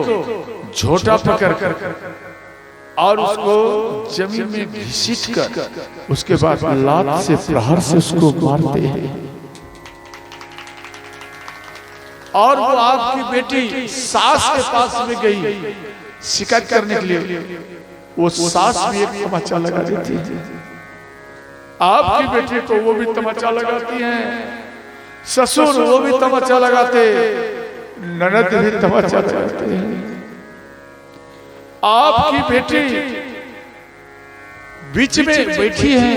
झोटा पकड़ कर और उसको जमीन में घसीट कर उसके बाद लात से, प्रहार से उसको मारते हैं। और वो आपकी बेटी सास के पास में गई शिकायत करने के लिए, वो सास भी एक तमाचा लगा देती है। आपकी बेटी को वो भी तमाचा लगाती हैं, ससुर वो भी तमाचा लगाते, ननद भी तमाचा लगाते हैं। आपकी बेटी बीच में बैठी है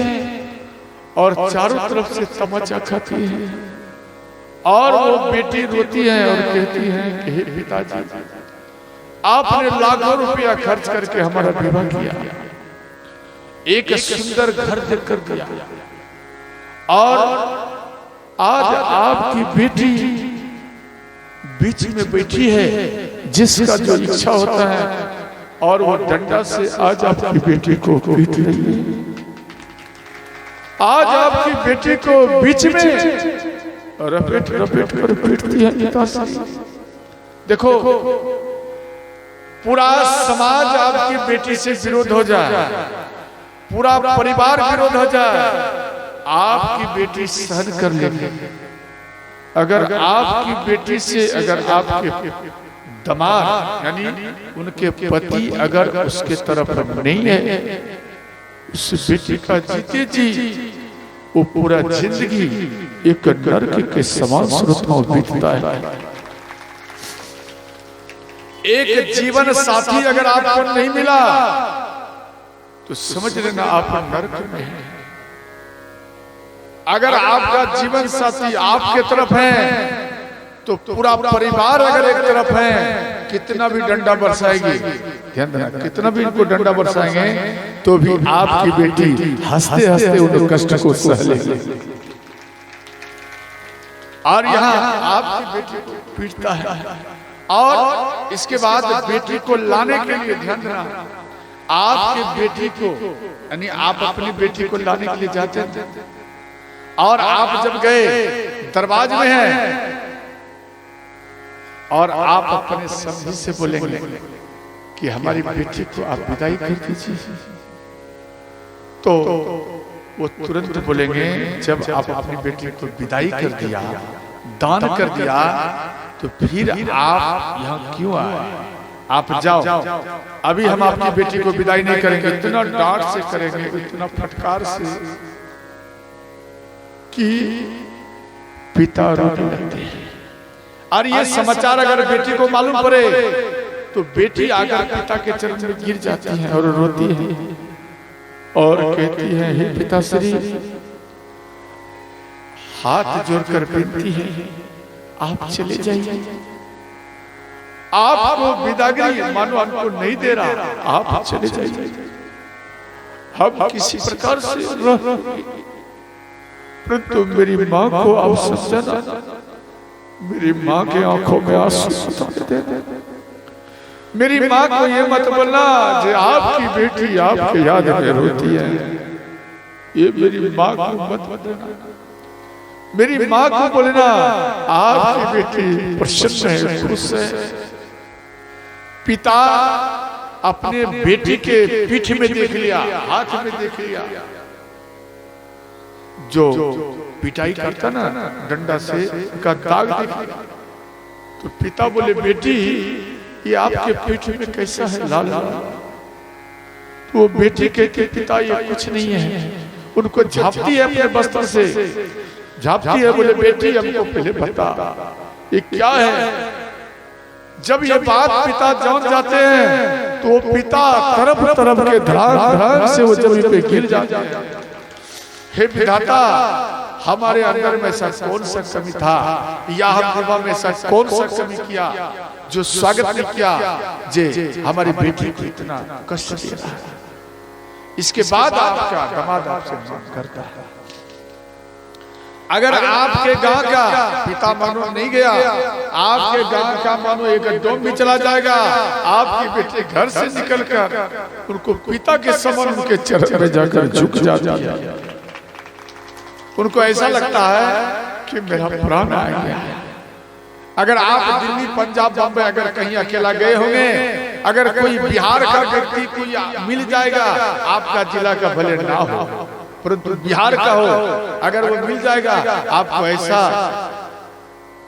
और चारों तरफ से तमाचा खाती है, और वो बेटी रोती है और कहती है कि हे पिताजी, आपने लाखों रुपया खर्च करके हमारा विवाह किया, एक सुंदर घर देकर दिया, और आज आपकी बेटी बीच में बैठी है, जिसका जो इच्छा होता है, और वो डंडा से आज आपकी बेटी को पीट रही है। आज आपकी बेटी को बीच में रपेट रपेट कर पीटती है पिताश्री। देखो, पूरा समाज आपकी बेटी से विरोध हो जाए, पूरा परिवार विरोध हो जाए, आपकी बेटी सहन कर लेगी, अगर आपकी बेटी से अगर आपके दामाद यानी उनके पति अगर उसके तरफ नहीं है, उस बेटी का जीते जी वो पूरा जिंदगी एक नरक के समान स्रोत में बीतता है। एक जीवन साथी अगर आपको नहीं मिला तो समझ लेना आप नरक में हैं। अगर आपका जीवन साथी आपके तरफ है तो पूरा परिवार अगर एक तरफ है, कितना भी डंडा बरसाएगी, ध्यान देना, कितना भी इनको डंडा बरसाएंगे तो भी आपकी बेटी हंसते हंसते उन कष्ट को सह लेगी। और यहाँ आपकी बेटी को पीटता है, और इसके बाद बेटी को लाने के लिए, ध्यान देना, आपकी बेटी को यानी आप अपनी बेटी को लाने के लिए जाते थे, और आप जब गए दरवाजे में हैं और आप अपने समझी से बोलेंगे कि हमारी बेटी को आप विदाई कर दीजिए, तो वो तुरंत बोलेंगे जब आप अपनी बेटी को विदाई कर दिया, दान कर दिया, तो फिर आप यहाँ क्यों आए? आप जाओ, अभी हम आपकी बेटी को विदाई नहीं करेंगे। इतना डांट से करेंगे, इतना फटकार से कि पिता रोने लगते हैं। और ये समाचार अगर बेटी को मालूम पड़े तो बेटी आकर पिता के चरण में गिर जाती है और रोती है और कहती है, हे पिताश्री, हाथ जोड़कर विनती है, आप चले जाइए, आपको विदागरी मानो हमको नहीं दे रहा, आप चले जाइए, हम किसी प्रकार से परंतु मेरी माँ को आप समझाना, मेरी माँ के आंखों में आंसू दे, मेरी माँ को ये मत बोलना कि आपकी बेटी आपके याद में रोती है, ये मेरी माँ को मत बोलना, मेरी माँ को बोलना आपकी बेटी प्रसन्न है, खुश है। पिता अपने बेटी के पीठ में देख लिया, हाथ में देख लिया, जो पिटाई करता ना डंडा से का दाग देख लिया, तो पिता बोले, बेटी ये आपके पीठ में कैसा है लाल लाल? तो वो बेटी कहती, पिता ये कुछ नहीं है, उनको झापती है अपने बस्तर से, झापती है, बोले बेटी हमको पहले बता ये क्या है? जब ये बात पिता जान जाते हैं तो पिता तरफ तरफ के धड़ाक से वो जमीन पे गिर जाते हैं। हे विधाता, हमारे अंदर में ऐसा कौन सा कमी था, या हम विवाह में ऐसा कौन सा कमी किया जो स्वागत नहीं किया, जे हमारी बेटी को इतना कष्ट दे रहा है? इसके बाद आपका दामाद आपसे मांग करता है। अगर आपके गांव का पिता मानो नहीं गया, आपके गांव का मानो एक डोम भी चला जाएगा, आपकी बेटी घर से निकलकर उनको पिता के समान उनके चरण में जाकर झुक जाती है। उनको ऐसा लगता है कि मेरा प्राण आ गया। अगर आप दिल्ली, पंजाब, बम्बई अगर कहीं अकेला गए होंगे, अगर कोई बिहार का व्यक्ति कोई मिल जाएगा, आपका जिला का भले ना हो परंतु बिहार का हो, अगर वो मिल जाएगा, आपको ऐसा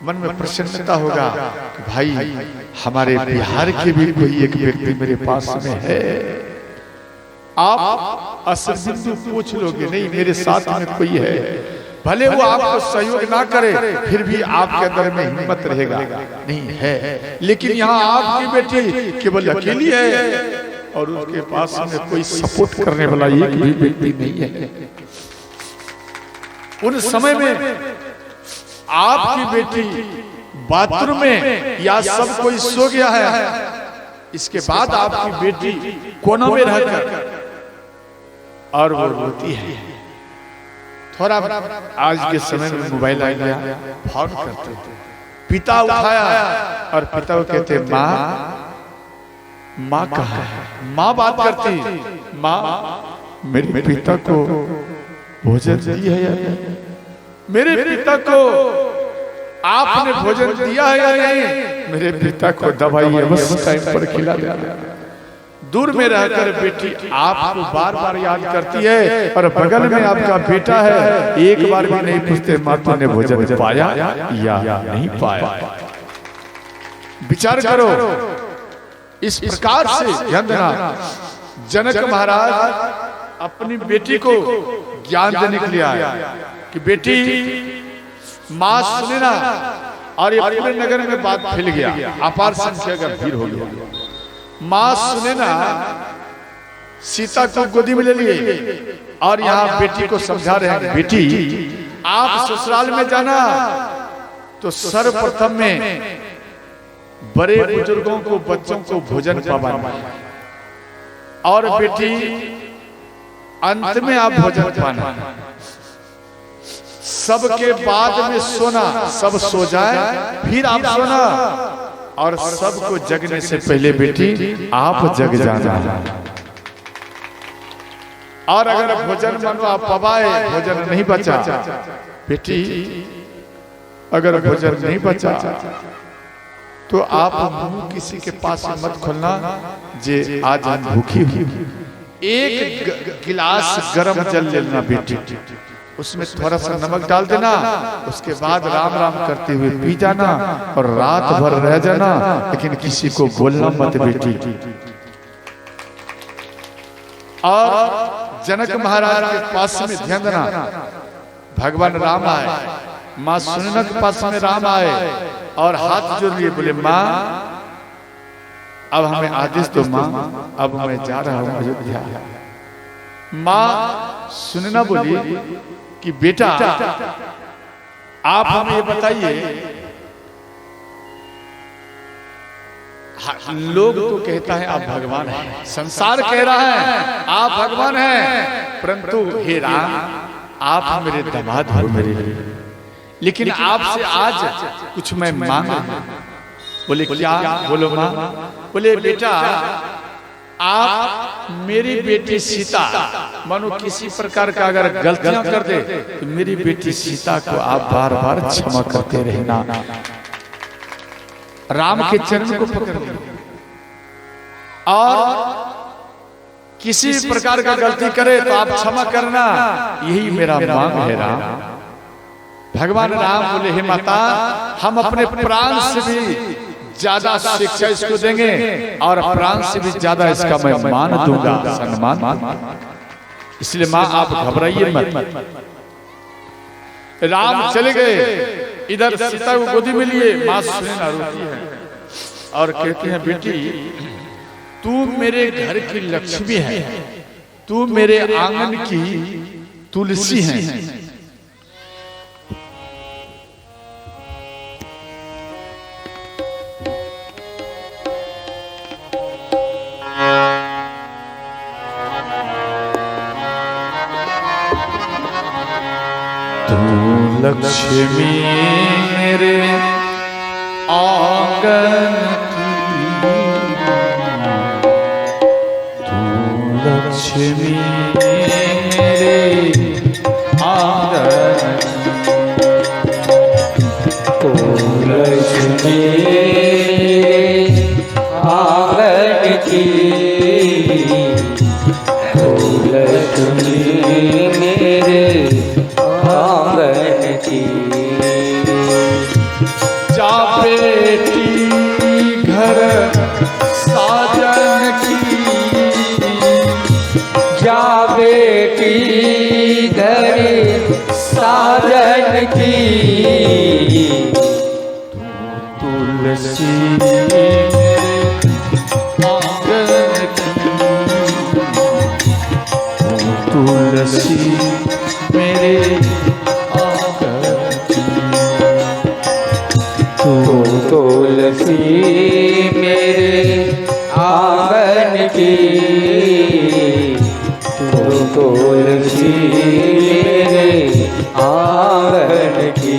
मन में प्रसन्नता होगा कि भाई हमारे बिहार के भी कोई एक व्यक्ति मेरे पास में है। आप असर पूछ लोगे, नहीं मेरे साथ में कोई है, भले वो आपको सहयोग ना करे फिर भी आपके अंदर में हिम्मत रहेगा, नहीं है। लेकिन यहाँ आपकी बेटी केवल अकेली है और उसके पास में कोई सपोर्ट करने वाला एक भी व्यक्ति नहीं है। उन समय में आपकी बेटी बाथरूम में या सब कोई सो गया है, इसके बाद आपकी बेटी कोना में रहकर और वो रोती है। थोड़ा आज के समय में मोबाइल आ गया, फोन करते हैं, पिता उठाया और पिता को कहते माँ, माँ कहाँ है? माँ बात करती, माँ मेरे पिता को भोजन दिया है या नहीं? मेरे पिता को आपने भोजन दिया है या नहीं? मेरे पिता को दवाई अवश्य टाइम पर खिला देना, दूर में रहकर बेटी आपको बार बार याद करती है और बगल में आपका बेटा है, एक बार भी नहीं पूछते माँ तूने भोजन पाया या नहीं पाया। विचार करो, इस प्रकार से ध्यान देना, जनक महाराज अपनी बेटी को ज्ञान देने के लिए आया कि बेटी माँ सुने ना, और ये पूरे नगर में बात फैल गया, अपार संख्या का भीड़ हो गया। माँ सुने ना, सीता को गोदी में ले लिए और यहाँ बेटी को समझा रहे हैं, बेटी आप ससुराल में जाना तो सर्वप्रथम में बड़े बुजुर्गों को, बच्चों को भोजन पावाना, और बेटी अंत में आप भोजन पाना। सबके बाद में सोना, सब सो जाए फिर आप सोना, और सबको जगने से पहले बेटी आप जग जाना। और अगर भोजन मानो आप पवाए, भोजन नहीं बचा, बेटी अगर भोजन नहीं बचा तो आप मुंह किसी के पास मत खोलना जे आज हम भूखी हुई। एक गिलास गरम जल लेना बेटी, उसमें थोड़ा सा नमक डाल देना, उसके बाद राम राम करते हुए पी जाना और रात भर रह जाना, लेकिन किसी को बोलना मत बेटी। और जनक महाराज के पास में ध्यान देना, भगवान राम आए, माँ सुनना के पास में राम आए और हाथ जोड़ लिए, बोले माँ अब हमें आदेश दो माँ, अब मैं जा रहा हूँ अयोध्या। माँ सुनना बोली कि बेटा आप हमें ये बताइए, लोग तो कहता है आप भगवान हैं, संसार कह रहा है आप भगवान हैं, परंतु हे राम आप मेरे दामाद हो मेरे लिए, लेकिन आपसे आज कुछ मैं मांग। बोले क्या? बोलो माँ। बोले बेटा आप मेरी बेटी सीता, मानो किसी प्रकार का अगर गलतियां कर दे तो मेरी बेटी सीता को आप बार बार क्षमा करते रहना। राम के चरण को पकड़ लो, और किसी प्रकार का गलती करे तो आप क्षमा करना, यही मेरा मांग है राम। भगवान राम बोले हे माता, हम अपने प्राण से भी ज्यादा शिक्षा इसको देंगे और प्राण से भी ज्यादा इसका मैं मान दूंगा, सम्मान। इसलिए माँ आप घबराइए मत। राम चले गए, इधर सीता को गोदी में लिए, माँ सुनैना रोती है और कहती है बेटी तू मेरे घर की लक्ष्मी है, तू मेरे आंगन की तुलसी है। लक्ष्मी मेरे आंगन की, तू लक्ष्मी मेरे आंगन,
तू लक्ष्मी आंगन की, तू लक्ष्मी मेरे आंगन की।
जा बेटी घर साजन की,
जा बेटी घर साजन की,
तुलसी मेरे आंगन की, तुलसी मेरे आंगन की,
तुलसी मेरे आंगन की, तुलसी मेरे आंगन की।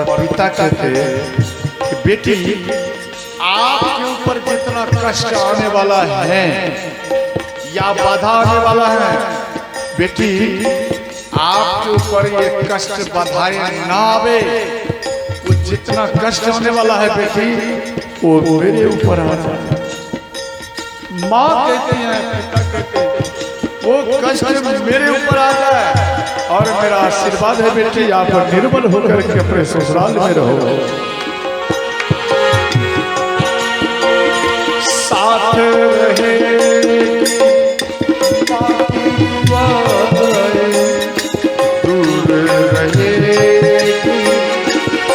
और पिता कहते कि बेटी आपके ऊपर जितना कष्ट आने वाला है या बाधा आने वाला है, बेटी आपके ऊपर ये कष्ट बाधाएं ना आवे। वो जितना कष्ट होने वाला है बेटी वो मेरे ऊपर आ जाए। माँ कहती है, पिता कहते हैं वो कष्ट मेरे ऊपर आ जाए और मेरा आशीर्वाद है बेटी आप निर्मल होकर के अपने ससुराल में रहो। साथ रहे दूर रहे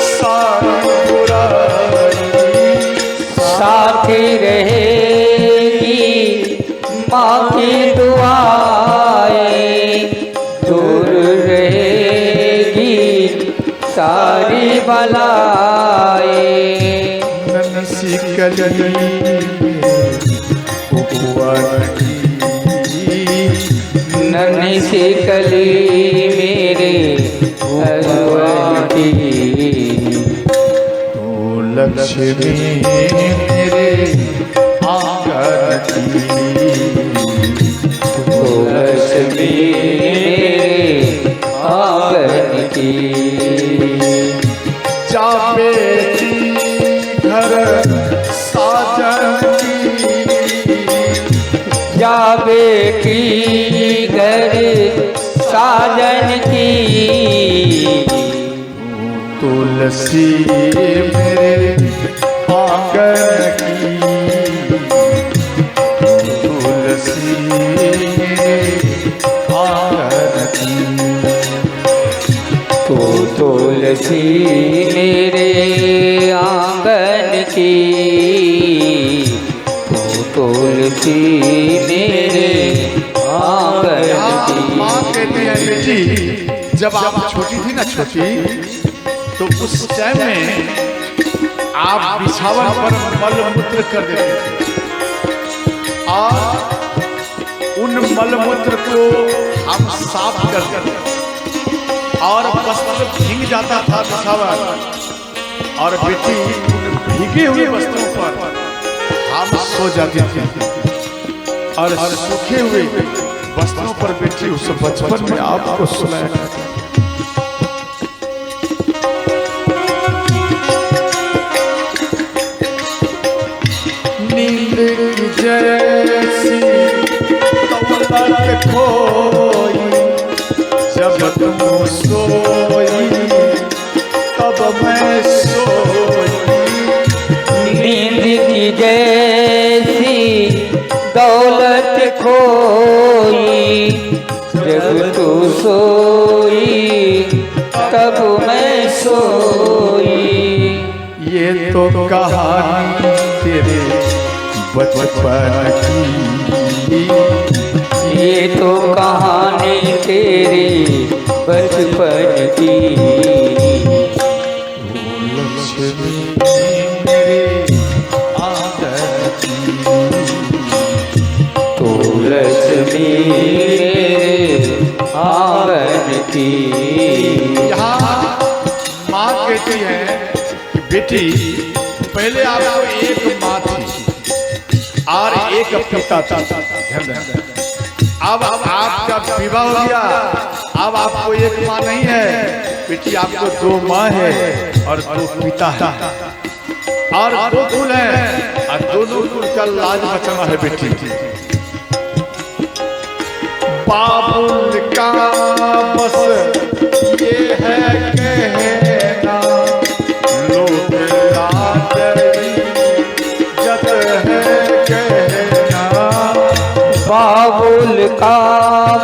सारी बुराई,
साथी रहेगी माँ की दुआएं, दूर रहेगी सारी बलाएं।
नन्ही कली
नन्ही सी कली मेरे भगवान की,
तो लक्ष्मी मेरे आंगन की,
तो लक्ष्मी मेरे आंगन की।
जा बेटी घर साजन की,
जा बेटी घर साजन की,
तुलसी मेरे आंगन की, तुलसी मेरे आंगन की,
तो तुलसी मेरे आंगन की, तो तुलसी मेरे आंगन की।
माँ कहती है बेटी जब आप छोटी थी ना, छोटी तो उस टाइम में आप बिछावन पर मल मूत्र कर देते थे और उन मल मूत्र को हम साफ कर देते और वस्त्र भीग जाता था बिछावन, और बेटी उन भीगे हुए वस्त्रों पर हम सो जाते थे और सूखे हुए वस्त्रों पर बेटी उस बचपन में आपको सुनाया करती। नींद की जैसी दौलत खोई जब तुम सोई तब मैं सोई।
नींद की जैसी दौलत खोई जब तू सोई तब मैं सोई।
ये तो कहानी तेरे बचपन की,
ये तो कहानी तेरी बचपन की।
लक्ष्मी मेरे आंगन की,
तो लक्ष्मी मेरे आंगन की।
यहाँ माँ कहती है कि बेटी पहले आपको एक माँ थी और एक पिता था, अब आपका विवाह हो गया, अब आपको एक माँ नहीं है बेटी, आपको दो माँ है और दो पिता है और दो कुल है और दोनों कुल का लाज बचाना है बेटी। बाबुल का बस ये है कहना, लोग लाज जत है कहना।
बाबुल का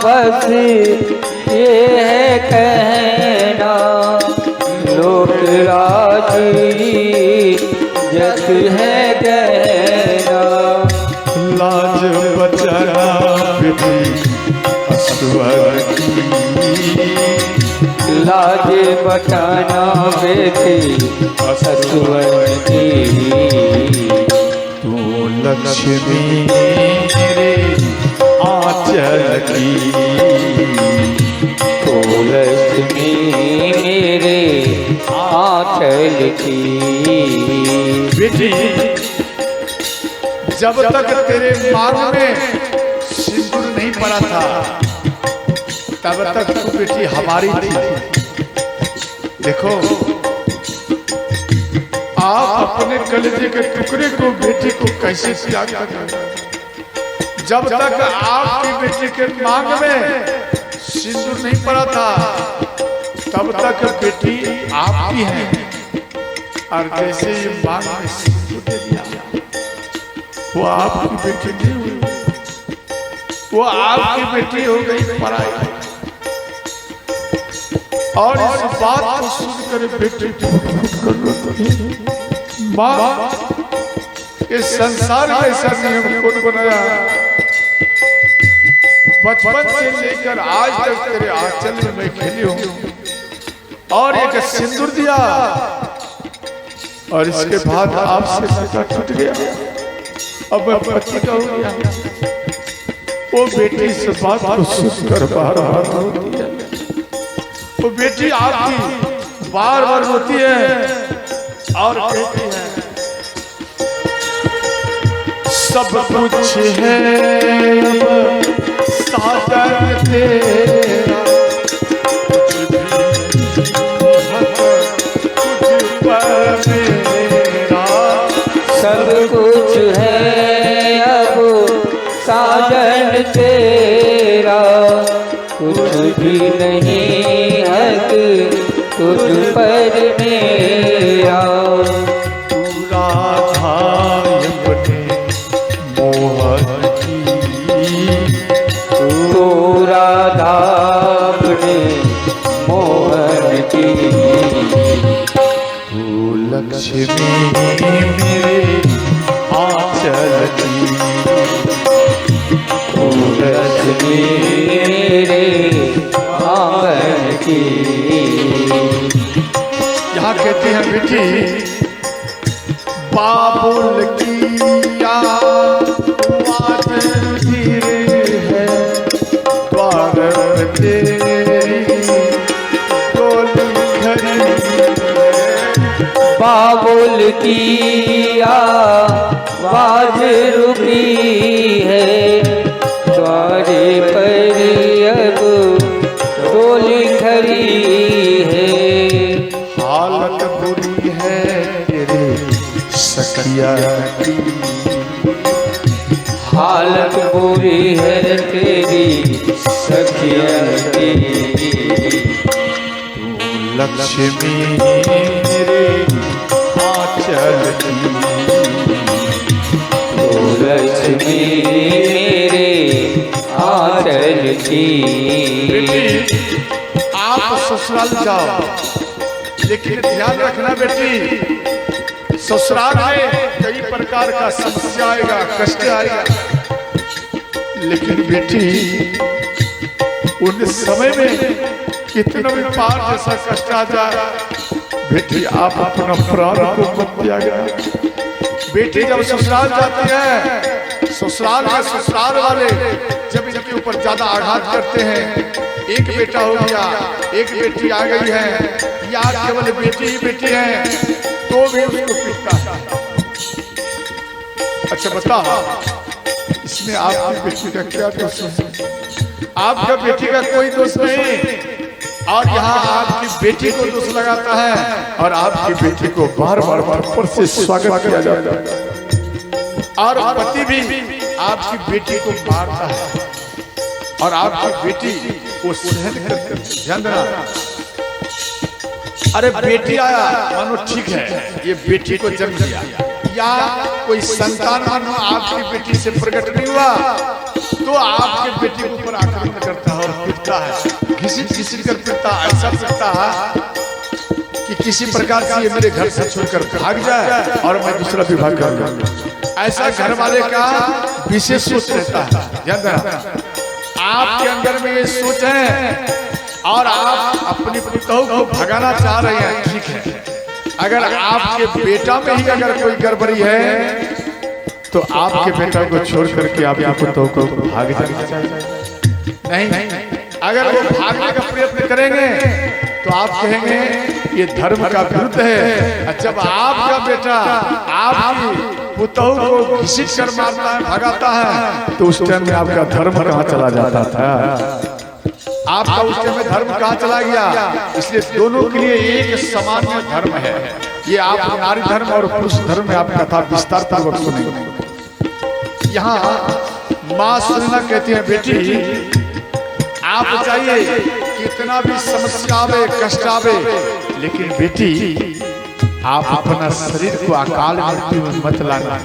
बस ये है कहना, लोक राजी जत है कहना।
लाज बचाना बेटी अस्वर की,
लाज बचाना बेटी असुवन की।
तू लक्ष्मी मेरे आंचल की,
तो लक्ष्मी मेरे आंचल की।
बेटी जब तक तेरे मांग में सिंदूर नहीं पड़ा था तब तक तू बेटी हमारी थी। देखो आप अपने कलेजे के टुकड़े को बेटी को कैसे त्याग कर, जब तक आपकी बेटी के मांग में सिंदूर नहीं पड़ा था तब तक बेटी आपकी है, और जैसे ही मांग में सिंदूर दे दिया वो आपकी बेटी नहीं हुई, वो आपकी बेटी हो गई पराई। और इस बात को सुनकर बेटी माँ इस संसार का ऐसा नियम कौन बनाया, बचपन से लेकर आज तक तेरे आंचल में मैं खेली हूँ और एक सिंदूर दिया और इसके बाद आपसे रिश्ता टूट गया, अब मैं पति का हो गया। वो बेटी इस बात को सुनकर बार बार रोती है, वो बेटी आपकी बार बार रोती है और कहती है सब कुछ है अब साजन तेरा, कुछ पर मेरा।
सब कुछ है अब साजन तेरा, कुछ भी नहीं हक तुझ पर मेरा।
पूरा भाई अपने मोहन की,
तू राधा अपने मोहन की।
तू लक्ष्मी मेरे आंचल की,
तू लक्ष्मी मेरे आंगन की।
यहाँ कहते हैं बेटी बाबुल की आवाज धीरे है, द्वार तेरी डोली खड़ी है।
बाबुल की आवाज रुकी है, द्वारे पर अब डोली खड़ी है।
हालत बुरी है तेरे सखिया की,
हालत बुरी है तेरी सखिया की।
तू लक्ष्मी मेरे आंचल की,
तू लक्ष्मी मेरे आंचल की।
बेटी आप ससुराल जाओ, लेकिन ध्यान रखना बेटी ससुराल में कई प्रकार का समस्या आएगा, कष्ट आएगा, लेकिन बेटी उन समय में कितना भी पार जैसा कष्ट आ जाए बेटी आप अपना प्राण को मत त्यागना। बेटी जब ससुराल जाती है, ससुराल में ससुराल वाले जब इनके ऊपर ज्यादा आघात करते हैं, एक बेटा हो गया, एक बेटी आ गई है या केवल बेटी ही बेटी है तो भी उसको पीटता है। अच्छा बताओ इसमें आपकी बेटी का क्या दोष है? आपका बेटी का कोई दोष नहीं, और यहाँ आपकी बेटी को दोष लगाता है और आपकी बेटी को बार बार ऊपर से स्वागत किया जाता है, और पति भी आपकी बेटी को मारता है और आपकी बेटी वो सहन करके ध्यान देना। अरे बेटी आया मानो ठीक है, ये बेटी को जन्म दिया या कोई संतान मानो आपकी बेटी से प्रकट नहीं हुआ तो आपके बेटी के ऊपर आक्रमण करता है और पीटता है, घिसी कर पीटता, ऐसा पीटता है कि किसी प्रकार से ये मेरे घर से छोड़कर भाग जाए और मैं दूसरा विवाह कर लूं। ऐसा घर वाले का विशेष सोच रहता है। ध्यान देना आपके अंदर में ये सोच है और आप अपनी पुतों को भगाना चाह रहे हैं, ठीक है। अगर आपके बेटा में ही अगर कोई गड़बड़ी है तो आपके बेटा को छोड़ करके आपके पुतों को भाग जाना चाहिए। नहीं, अगर वो भागने का प्रयत्न करेंगे तो तो आप कहेंगे ये धर्म का विरुद्ध है। जब आपका बेटा आपकी पुतोह को घसीट कर मारता है, भगाता है, तो उस टाइम में आपका धर्म कहाँ चला जाता था? आपका उस टाइम में धर्म कहाँ चला गया? इसलिए दोनों के लिए एक सामान्य धर्म है। ये आप नारी धर्म और पुरुष धर्म में आप कथा विस्तार पूर्वक सुनेंगे। यहाँ माँ सुनना कहती है, बेटी आप चाहिए कितना भी समस्या आवे, कष्ट आवे, लेकिन बेटी आप अपना शरीर को अकाल मृत्यु में मत लाना,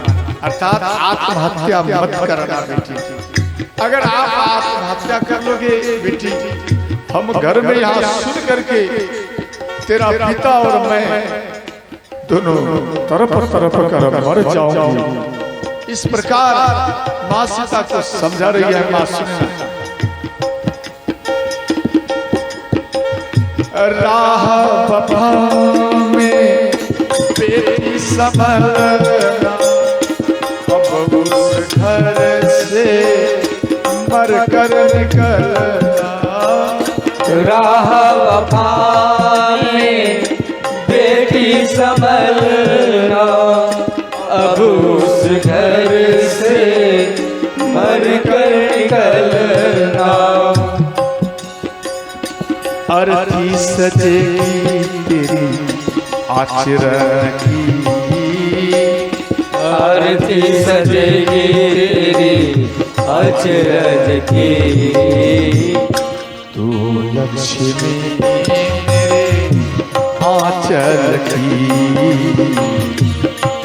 अर्थात आत्महत्या मत करना बेटी। अगर आप आत्महत्या कर लोगे बेटी, हम घर में यहाँ सुन करके तेरा पिता और मैं दोनों तरफ कर मर जाऊंगी। इस प्रकार माँ सीता को समझा रही है। माँ सुनना, राह वफा में बेटी संभलना, अब उस घर से मर कर निकलना।
राह वफा में बेटी संभलना, अब उस घर से मर कर निकलना।
अर्थी सजेगी तेरी आचरण की,
आरती सजेगी तेरी अचरज की।
तू लक्ष्मी मेरे आंचल की,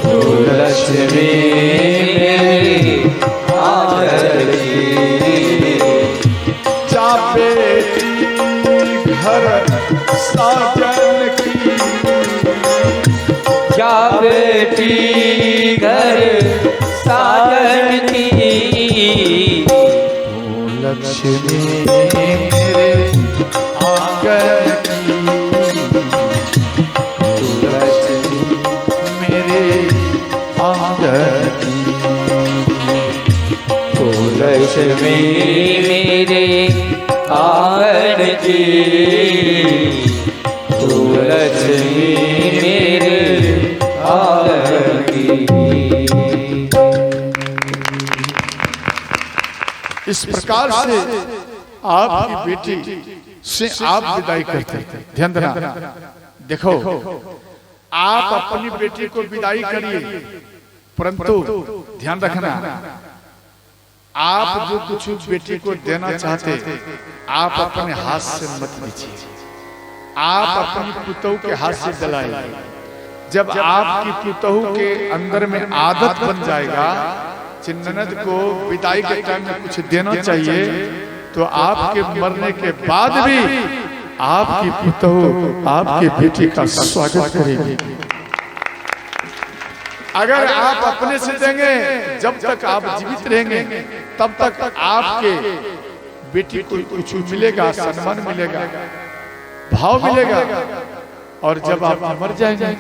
तू लक्ष्मी मेरे आंचल की।
जा बेटी घर साजन की,
क्या बेटी घर साजन की।
तू लक्ष्मी मेरे आंगन की, तू लक्ष्मी मेरे आंगन की।
तू लक्ष्मी मेरे आंगन की, तू लक्ष्मी मेरे आंगन की।
इस प्रकार से आपकी बेटी से आप विदाई करते थे। ध्यान देना, देखो आप अपनी बेटी को विदाई करिए, परंतु ध्यान रखना आप जो कुछ बेटी को देना चाहते आप अपने हाथ से मत दीजिए, आप अपनी पुतोह के हाथ से दिलाइए। जब आपकी पुतोह के अंदर में आदत बन जाएगा ननद को विदाई के टाइम में कुछ देना चाहिए, तो आपके मरने के बाद भी आपकी पुतोह आपकी बेटी का स्वागत करेगी। अगर आप अपने से देंगे, जब तक आप जीवित रहेंगे तब तक आपके बेटी को कुछ मिलेगा, सम्मान मिलेगा, भाव मिलेगा। और जब आप मर जाएंगे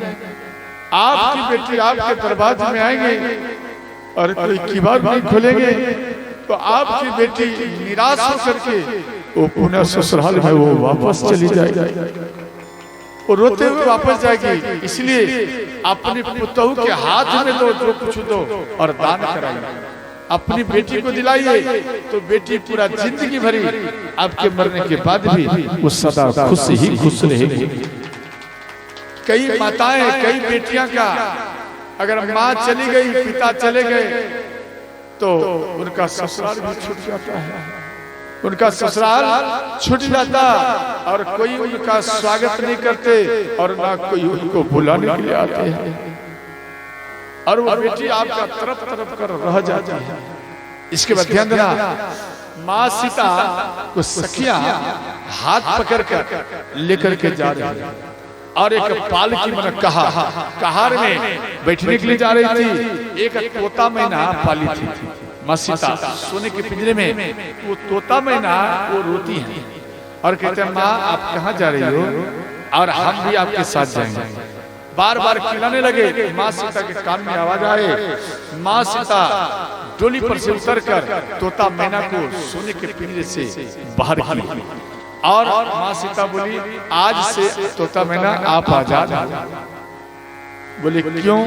आपकी बेटी आपके दरवाजे में आएंगे और कोई किवाड़ नहीं खोलेंगे, तो आपकी बेटी निराश होकर के वो पुनः ससुराल में वो वापस चली जाएगी, वो रोते हुए वापस जाएगी। इसलिए अपनी पुतोह के हाथ में दो, जो कुछ दो और दान कराइए, अपनी बेटी को दिलाइए, तो बेटी पूरा जिंदगी भरी आपके मरने के बाद भी वो सदा खुश ही खुश रहेगी। कई माताएं, कई बेटियां का अगर माँ चली गई, पिता चले गए, तो उनका ससुराल भी छूट जाता है, उनका ससुराल छूट जाता और कोई उनका स्वागत नहीं करते और ना कोई उनको बुलाने के लिए आते हैं, और वो बेटी आपका तरफ तरफ कर रह जाती है। इसके बाद ध्यान देना, माँ सीता को सखिया हाथ पकड़ कर लेकर के जा रही है और एक पालकी मन कहार में बैठने के लिए जा रही थी। एक तोता मैना पाली थी माँ सीता सोने के पिंजरे में। वो तोता मैना वो रोती है और कहते हैं, माँ आप कहाँ जा रही हो और हम भी आपके साथ जाएंगे। बार बार खिलाने लगे। माँ सीता के कान में आवाज आए, माँ सीता डोली पर से उतर कर तोता मैना को सोने के पिंजरे से बाहर की और माँ सीता बोली आज से तोता मैना आप आजाद। बोले क्यों?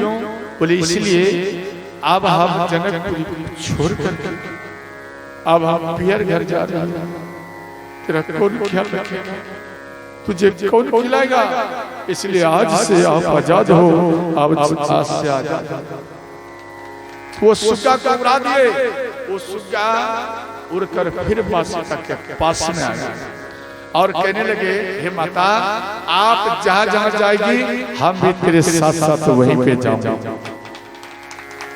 बोले इसलिए अब हम जनकपुरी छोड़ कर अब हम पियर घर जा रहे हैं, तेरा कौन ख्याल रखेगा, तुझे कौन खिलाएगा, इसलिए आज से आप आजाद हो, अब आज से आजाद। वो सुग्गा को उड़ा दिए, वो सुग्गा उड़कर फिर माँ सीता के पास में आ गया और कहने लगे हे माता आप जहां जहां जाएगी हम भी तेरे साथ साथ वहीं पे जाऊंगा,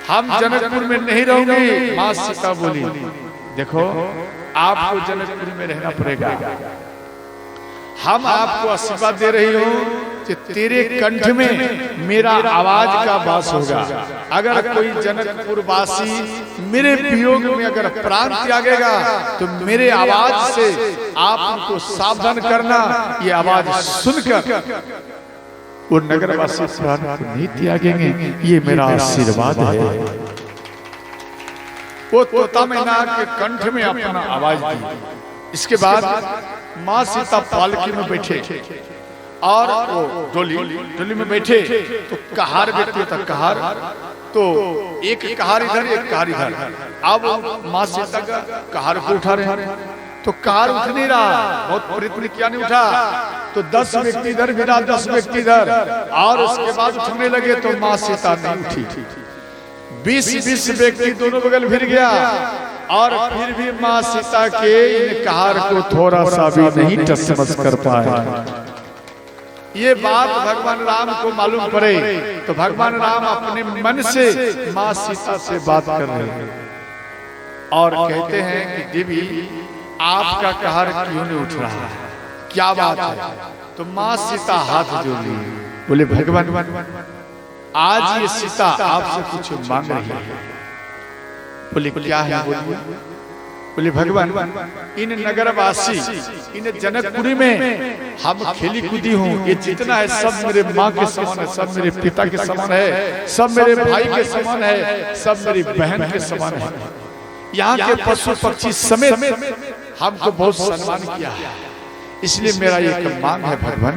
हम जनकपुर में नहीं रहूंगी। माँ सीता बोली देखो आपको जनकपुर में रहना पड़ेगा, हम आपको आशीर्वाद दे रही हूँ कि तेरे कंठ में मेरा आवाज का वास होगा। अगर कोई जनकपुर वासी मेरे वियोग में अगर प्राण त्यागेगा तो मेरे आवाज से आप उनको सावधान करना, ये आवाज सुनकर वो नगरवासी प्राण को नहीं त्यागेंगे, ये मेरा आशीर्वाद है। वो तोता मैना के कंठ में अपना आवाज दी। इसके बाद माँ सीता पालकी में बैठे और वो डोली में बैठे तो कहार व्यक्ति होता, कहार तो एक कहार इधर एक कहार इधर। अब माँ सीता का कहार को उठा रहे हैं तो कहार उठ नहीं रहा, बहुत प्रयत्न किया नहीं उठा, तो 10 व्यक्ति इधर गिरा 10 व्यक्ति इधर, और उसके बाद उठने लगे तो माँ सीता नहीं उठी। 20 व्यक्ति दोनों बगल फिर गया और फिर भी माँ सीता के इन कहार को थोड़ा सा भी नहीं टसमस कर पाए। ये बात भगवान राम को मालूम पड़े तो भगवान राम अपने मन से माँ सीता से बात कर रहे हैं और कहते हैं कि देवी आपका कहार क्यों नहीं उठ रहा है, क्या बात है? तो माँ सीता हाथ जोड़ ली, बोले भगवान आज ये सीता आपसे कुछ मांग रही है। बोले क्या है? बोले भगवान इन नगरवासी इन जनकपुरी में हम खेली कूदी हूँ, ये जितना है सब मेरे माँ के समान है, सब मेरे पिता के समान है, सब मेरे भाई के समान है, सब मेरी बहन के समान है। यहाँ के पशु पक्षी समेत हमको बहुत सम्मान किया है, इसलिए मेरा एक मांग है भगवान,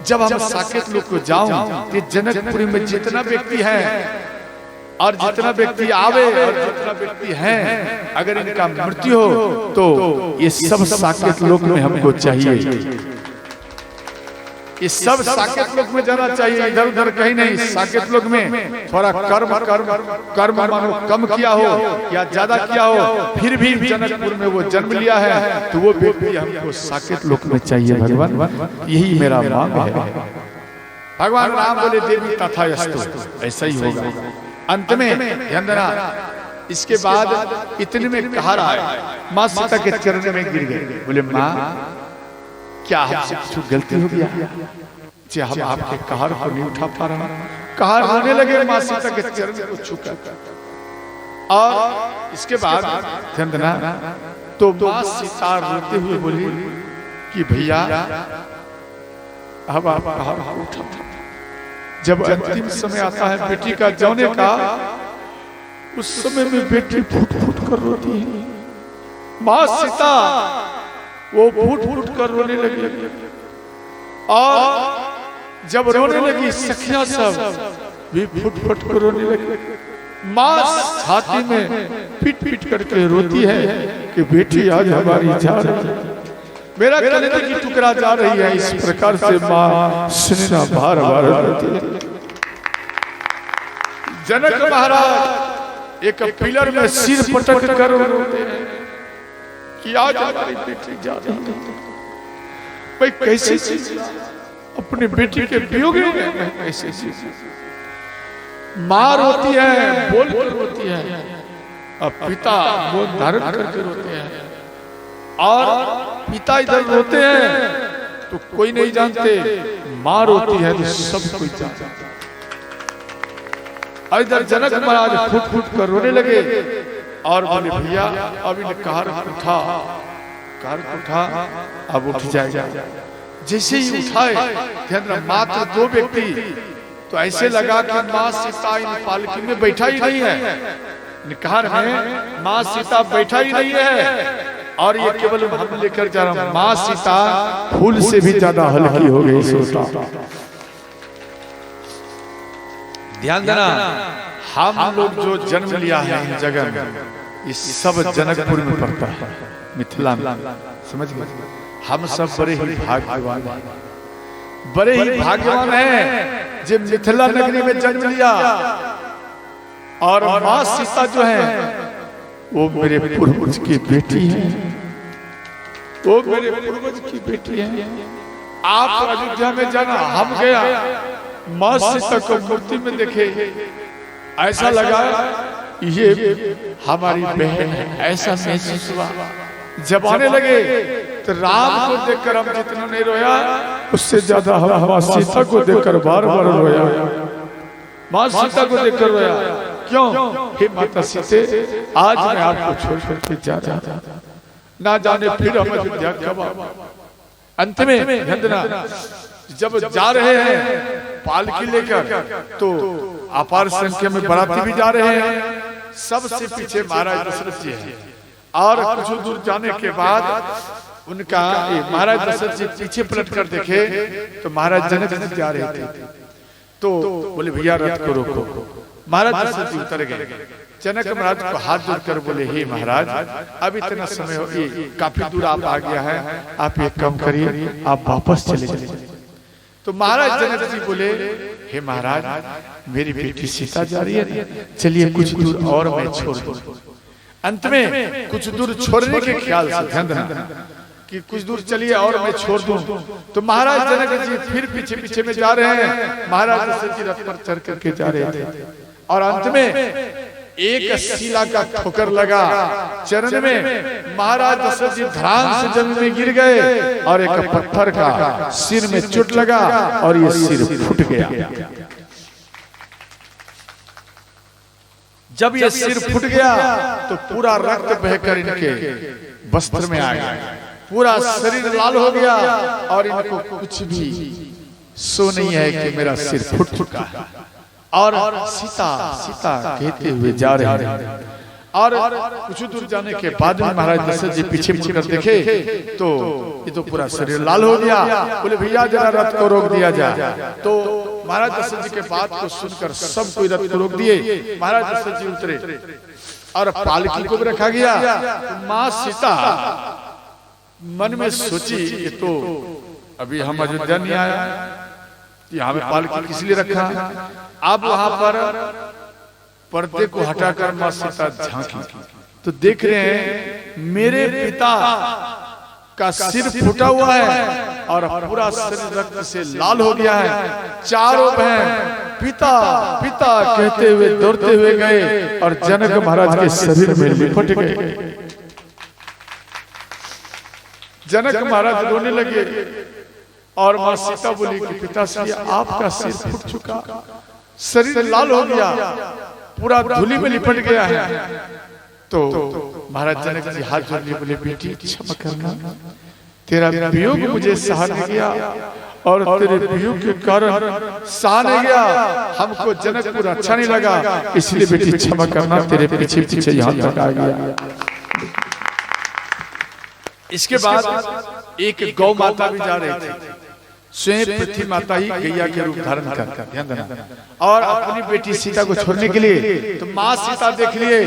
जब हम साकेत लोग को जाऊं तो जनकपुरी में जितना व्यक्ति है और जितना व्यक्ति आवे और जितना व्यक्ति हैं, अगर इनका मृत्यु हो तो ये सब साकेत लोक में हमको चाहिए, ये सब साकेत लोक में जाना चाहिए, इधर उधर कहीं नहीं। साकेत लोक में थोड़ा कर्म मानो कम किया हो या ज्यादा किया हो, फिर भी जनकपुर में वो जन्म लिया है तो वो व्यक्ति हमको साकेत लोक में चाहिए भगवान, यही मेरा मांग है। भगवान राम बोले देवी तथास्तु, ऐसा ही होगा। अंत में ध्यान देना, इसके बाद इतने में कहार आए, माँ सीता के चरण में गिर गए, बोले माँ क्या हमसे कुछ गलती हो गया, हम आपके कहार को नहीं उठा पा रहे। कहार होने लगे माँ सीता के चरण को छूकर, और इसके बाद ध्यान देना, तो माँ सीता रोते हुए बोली कि भैया अब आप कहार उठा। जब अंतिम समय आता है बेटी का जाने का, उस समय में बेटी फूट फूट कर रोती है। माँ सीता वो फूट फूट कर रोने लगी, और जब रोने लगी सखियां सब भी फूट फूट कर रोने लगी। माँ छाती में पीट पीट करके रोती है कि बेटी आज हमारी जा रही है, मेरा कलेजे की टुकड़ा जा रही है। इस प्रकार से माँ सुनना बार बार रोती है। जनक महाराज एक पिलर में सिर पटक कर रोते हैं कि आज हमारी बेटी जा रही है। भाई कैसे अपने बेटी के वियोग में कैसे माँ रोती है, बोल कर रोती है, और पिता वो धारण करके रोते हैं, और पिता इधर रोते हैं तो कोई नहीं जानते, माँ रोती है तो सब कोई जानता है। इधर जनक महाराज फूट फूट कर रोने लगे और बोले भैया अब इन कहार उठा, अब उठ जाएगा। जैसे ही उठाए ध्यान मात्र 2 व्यक्ति, तो ऐसे लगा कि माँ सीता इन पालकी में बैठा ही नहीं है, कहार में माँ सीता बैठा ही नहीं है। और ये केवल हम लेकर जा रहे हैं। माँ सीता फूल से भी ज्यादा हल्की हो गई सोता। ध्यान देना, हम लोग जो जन्म लिया है इन जगह में, ये सब जनकपुर में पड़ता है, मिथिला में, समझ गए? हम सब बड़े ही भाग्यवान हैं, बड़े ही भाग्यवान हैं जो मिथिला नगरी में जन्म लिया। और माँ सीता जो है वो मेरे पूर्वज की बेटी है, वो मेरे पूर्वज की बेटी है। आप अयोध्या में जाना, हम गया, माँ सीता को मूर्ति में देखे, ऐसा लगा ये हमारी बहन है, ऐसा महसूस हुआ। जब आने लगे तो राम को देखकर हम जितना नहीं रोया, उससे ज्यादा हम माँ सीता को देखकर बार बार रोया। माँ सीता को देखकर रोया, क्यों? हे माता सीते, आज मैं आपको छोड़ करके जा रहा था, ना जाने फिर हम अयोध्या कब आएं। अंत में नंदना जब जा रहे हैं पालकी लेकर, तो अपार संख्या में बाराती भी जा रहे हैं, सबसे पीछे महाराज दशरथ जी हैं। और कुछ दूर जाने के बाद उनका महाराज दशरथ जी पीछे पलट कर देखे तो महाराज जनक जी जा रहे थे, तो बोले भैया रथ को रोको। महाराज दशरथ जी उतर गए। जनक महाराज को हाथ जोड़कर बोले, हे महाराज, अब इतना समय हो, काफी दूर आप आ गया है, आप एक काम करिए, आप वापस चले जाइए। तो महाराज जनक जी बोले, हे महाराज, मेरी बेटी सीता जा रही है, चलिए कुछ दूर और मैं छोड़ दूं। अंत में कुछ दूर छोड़ने के ख्याल से, ध्यान देना कि कुछ दूर चलिए और मैं छोड़ दूं, तो महाराज जनक जी फिर पीछे पीछे में जा रहे हैं। महाराज दशरथ जी रथ पर चढ़ करके जा रहे थे, और अंत में एक शिला का ठोकर लगा चरण में, महाराज दशरथ जी धड़ाम से जमीन में गिर गए, और एक पत्थर का सिर में चोट लगा और ये सिर फूट गया। जब ये सिर फूट गया तो पूरा रक्त बहकर इनके वस्त्र में आ गया, पूरा शरीर लाल हो गया, और इनको कुछ भी सो नहीं है कि मेरा सिर फूट चुका है। और सीता सीता कहते हुए जा रहे हैं, और कुछ दूर जाने के बाद में महाराज दशरथ जी पीछे मुड़कर देखे तो ये तो पूरा शरीर लाल हो गया। बोले भैया जरा रथ को रोक दिया जाए। तो महाराज दशरथ जी के बात को सुनकर सब कोई रथ को रोक दिए। महाराज दशरथ जी उतरे और पालकी को भी रखा गया। माँ सीता मन में सोची, ये तो अभी हम अयोध्या नहीं आया, यहाँ पे पालकी किस लिए रखा। अब वहां पर पर्दे को हटाकर माँ सीता झांकी तो देख रहे हैं मेरे पिता का सिर फूटा हुआ है और पूरा शरीर रक्त से लाल हो गया है। चारों बहन पिता पिता कहते हुए दौड़ते हुए गए और जनक महाराज के शरीर में लिपट गए। जनक महाराज रोने लगे और माँ सीता बोली कि पिताश्री आपका सिर फूट चुका, शरीर लाल हो गया, पूरा धूलि में लिपट गया है। तो महाराज जनक जी हाथ जोड़ लिए बोले बेटी क्षमा करना, तेरा वियोग मुझे सहा नहीं गया और तेरे वियोग के कारण सहा नहीं गया, हमको जनकपुर अच्छा नहीं लगा, इसलिए बेटी क्षमा करना, तेरे पीछे पीछे यहाँ तक आ गया। इसके बाद एक गौ माता भी जा रही थी, स्वयं पृथ्वी माता ही गैया के रूप धारण कर, ध्यान देना, और अपनी बेटी सीता को छोड़ने के लिए तो माँ सीता देख लिए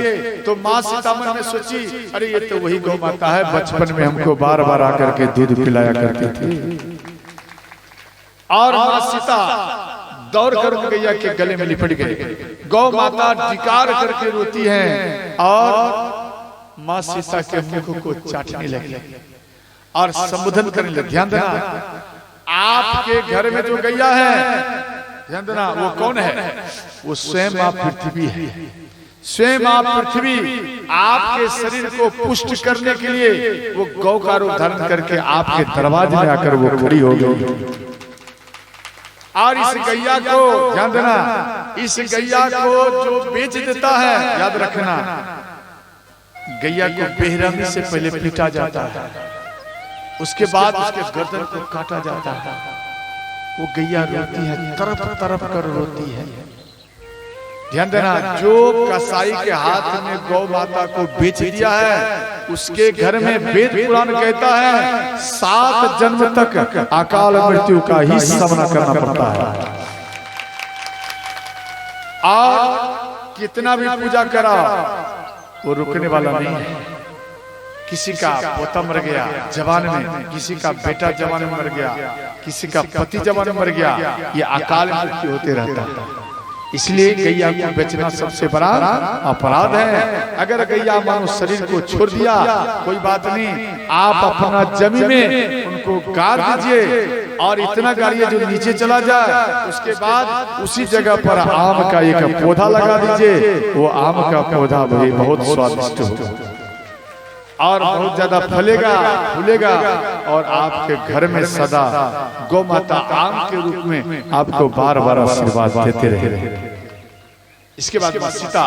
तो माँ सीता मन में सोची अरे ये तो वही गौ माता है, बचपन में हमको बार बार आकर के दूध पिलाया करती थी। और माँ सीता दौड़ कर गैया के गले में लिपट गई। गौ माता डिकार करके रोती है और माँ सीता के मुख को चाटने लगी और संबोधन करने लगी। ध्यान देना, आपके घर में जो गैया है, ध्यान देना, वो कौन है? वो स्वयं मां पृथ्वी है। स्वयं मां पृथ्वी आपके शरीर को पुष्ट करने के लिए वो गौ का रूप धारण करके आपके दरवाजे में आकर वो खड़ी हो गई। और इस गैया को ध्यान देना, इस गैया को जो बेच देता है, याद रखना, गैया को बेरहमी से पहले पीटा जाता है, उसके बाद उसके गर्दन को काटा जाता है। वो गैया रोती है, तरफ तरफ कर रोती है। ध्यान देना, जो कसाई के हाथ में गौ माता को बेच दिया है, उसके घर में वेद पुराण कहता है 7 जन्म तक अकाल मृत्यु का ही सामना करना पड़ता है। और कितना भी पूजा करा वो रुकने वाला नहीं है। किसी का पोता मर गया जवान में, किसी का बेटा जवान में मर गया, किसी का पति जवान में मर गया, ये अकाल मृत्यु होते रहता है। इसलिए गैया को बेचना सबसे बड़ा अपराध है। अगर गैया मानो शरीर को छोड़ दिया कोई बात नहीं, आप अपना जमीन में उनको गाड़ दीजिए और इतना गाड़िए जो नीचे चला जाए, उसके बाद उसी जगह पर आम का एक पौधा लगा दीजिए। वो आम का पौधा भी बहुत स्वादिष्ट होगा और बहुत ज्यादा फलेगा फूलेगा और आपके घर में सदा गौ माता आम के रूप में आपको बार बार आशीर्वाद देते रहे। इसके बाद सीता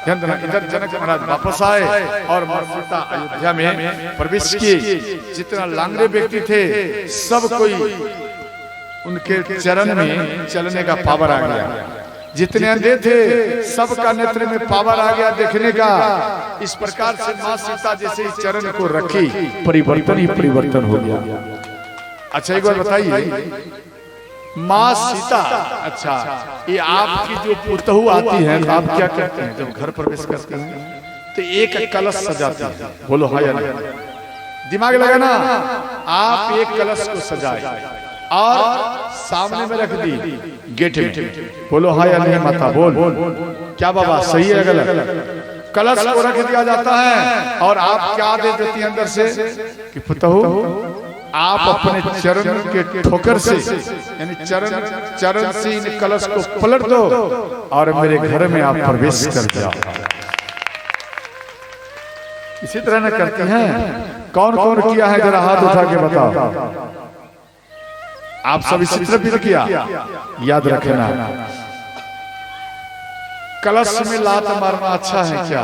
इधर जनक महाराज वापस आए और सीता अयोध्या में प्रवेश किए। जितना लांगड़े व्यक्ति थे सब कोई उनके चरण में चलने का पावर आ गया। जितने अंधे थे सबका नेत्र में पावर आ गया देखने का। इस प्रकार से माँ सीता जैसे इस चरण को रखी, परिवर्तन ही परिवर्तन हो गया। अच्छा एक बार बताइए, माँ सीता, अच्छा ये आपकी जो पुतहू आती है आप क्या कहते हैं जब घर प्रवेश करते हैं? तो एक कलश सजाती है, बोलो हाँ या नहीं? दिमाग लगाना, आप एक कलश को सजाए और सामने में रख दी गेट में, बोलो हाँ या नहीं माता? बोल क्या बाबा सही है गलत? कलश को रख दिया जाता है और आप क्या आदेश देती हैं अंदर से कि पुतहू आप अपने चरण के ठोकर से यानी चरण से इन कलश को पलट दो और मेरे घर में आप प्रवेश कर जाओ। इसी तरह न करती हैं। कौन कौन किया है जरा हाथ उठा के बताओ। आप सब इसी तरह भी किया, याद रखना। कलश में लात मारना अच्छा है क्या?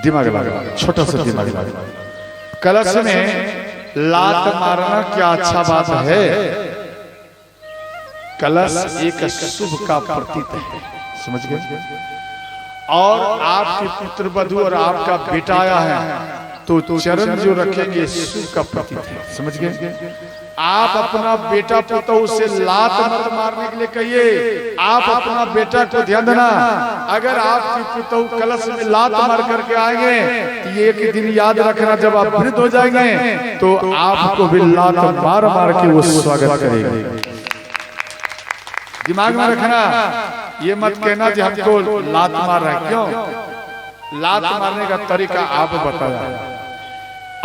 दिमाग लगा, छोटा सा दिमाग लगा। कलश में लात मारना क्या अच्छा बात है? कलश एक शुभ का प्रतीक है, समझ गए? और आपके पुत्र वधू और आपका बेटा आया है तो चरण जो रखेंगे शुभ का प्रतीक है, समझ गए? आप अपना बेटा पुतहू से लात मत मारने के लिए कहिए। आप अपना बेटा को ध्यान देना, अगर आपकी पुतहू कलश में लात मार करके आएंगे तो ये एक दिन याद रखना, जब आप वृद्ध हो जाएंगे तो आपको भी लात मार मार के वो स्वागत करेंगे। दिमाग में रखना, ये मत कहना कि हमको लात मार रहा है। क्यों? लात मारने का तरीका आप बताया।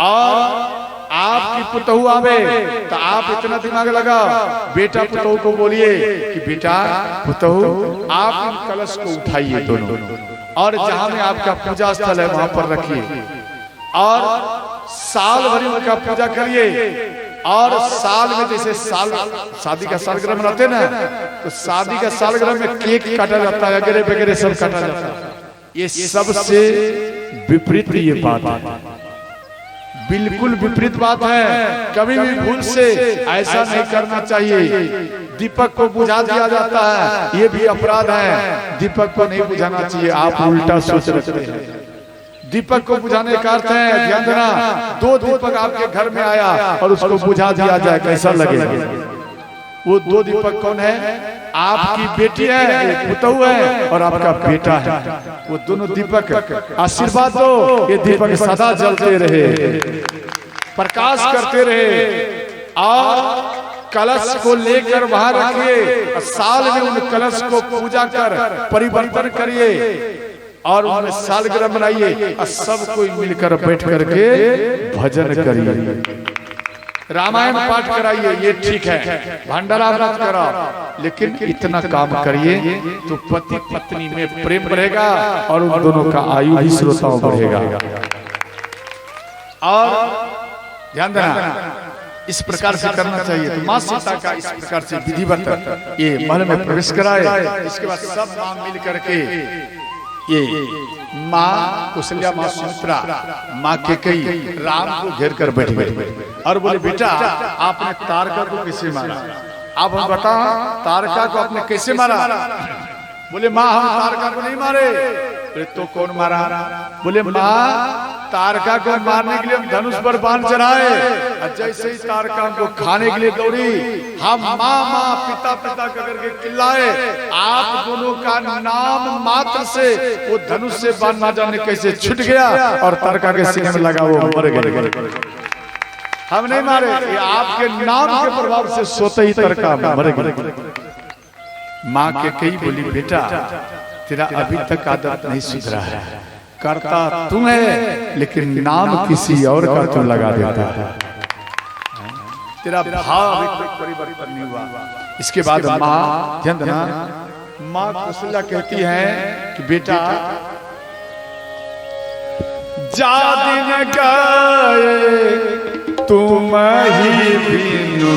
और आपकी पुतहू आवे तो आप इतना दिमाग लगाओ, बेटा पुतहू को बोलिए कि बेटा पुतहू आप इन कलश को उठाइए दोनों और जहां में आपका पूजा स्थल है वहां पर रखिए और साल भर उनका पूजा करिए। और साल में जैसे साल शादी का सालगिरह मनाते ना, तो शादी का सालगिरह में केक काटा जाता है, वगैरह वगैरह सब काटा जाता है। ये सबसे विपरीत ये बात है, बिल्कुल विपरीत बात है। कभी भी भूल से ऐसा नहीं करना चाहिए। दीपक को बुझा दिया जाता है, ये भी अपराध है। दीपक को नहीं बुझाना चाहिए, आप उल्टा सोच रखते हैं। दीपक को बुझाने का अर्थ है, ध्यान देना, 2 दीपक आपके घर में आया और उसको बुझा दिया जाए, कैसा लगेगा? वो 2 दीपक कौन है? आपकी बेटी है, एक पुतहू है और आपका बेटा है। वो दोनों दीपक आशीर्वाद दो, ये दीपक सदा जलते रहे, प्रकाश करते रहे। और कलश को लेकर वहां रखिए, साल में उन कलश को पूजा कर परिवर्तन करिए और उनमें सालगिरह मनाइए और सब कोई मिलकर बैठ करके भजन करिए, रामायण पाठ कराइए। ये ठीक है, भंडारा व्रत कराओ, लेकिन इतना काम करिए तो पति पत्नी में प्रेम बढ़ेगा और उन दोनों का आयु ही श्रोताओं बढ़ेगा। और ध्यान देना, इस प्रकार से करना चाहिए। तो माँ सीता का इस प्रकार से विधिवत ये महल में प्रवेश कराए। इसके बाद सब माँ मिल करके ये माँ कौशल्या, माँ सुमित्रा, माँ कैकेयी राम को घेर कर बैठ गए और बोले बेटा आपने तारका को कैसे मारा? आप हम बताओ, तारका को आपने कैसे मारा? बोले माँ हम तारका को नहीं मारे। बोले तो कौन मारा? बोले माँ तारका को मारने के लिए हम धनुष पर बाण चढ़ाए, और जैसे ही तारका को खाने के लिए दौड़ी, हम माँ माँ पिता पिता करके चिल्लाए। आप दोनों का नाम मात्र से वो धनुष से बाण ना जाने कैसे छूट गया और तारका के सीने में लगा, वो मर गए। हम नहीं मारे, ये आपके नाम के प्रभाव से सोते ही तारका मर गए। माँ के कई बोली, बेटा तेरा अभी तक आदत नहीं सुधरा है, करता तू है लेकिन नाम किसी और का तू लगा देता है, तेरा भाव अभी तक परिवर्तन नहीं हुआ। इसके बाद माँ ध्यान देना, माँ कौशल्या कहती है कि बेटा जा दिन गए तुम ही बिनु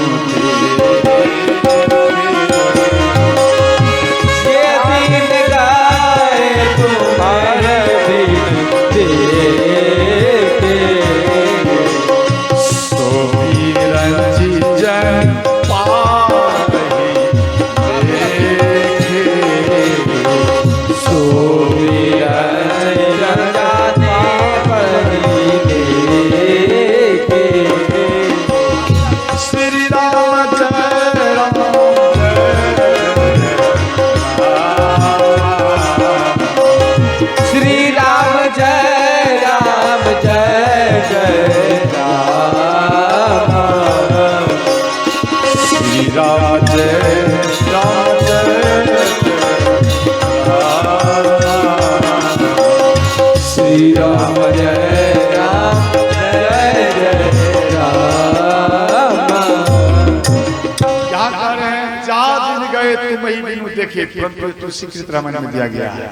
देखिए, परंतु श्रीकृष्ण रामायण में दिया गया है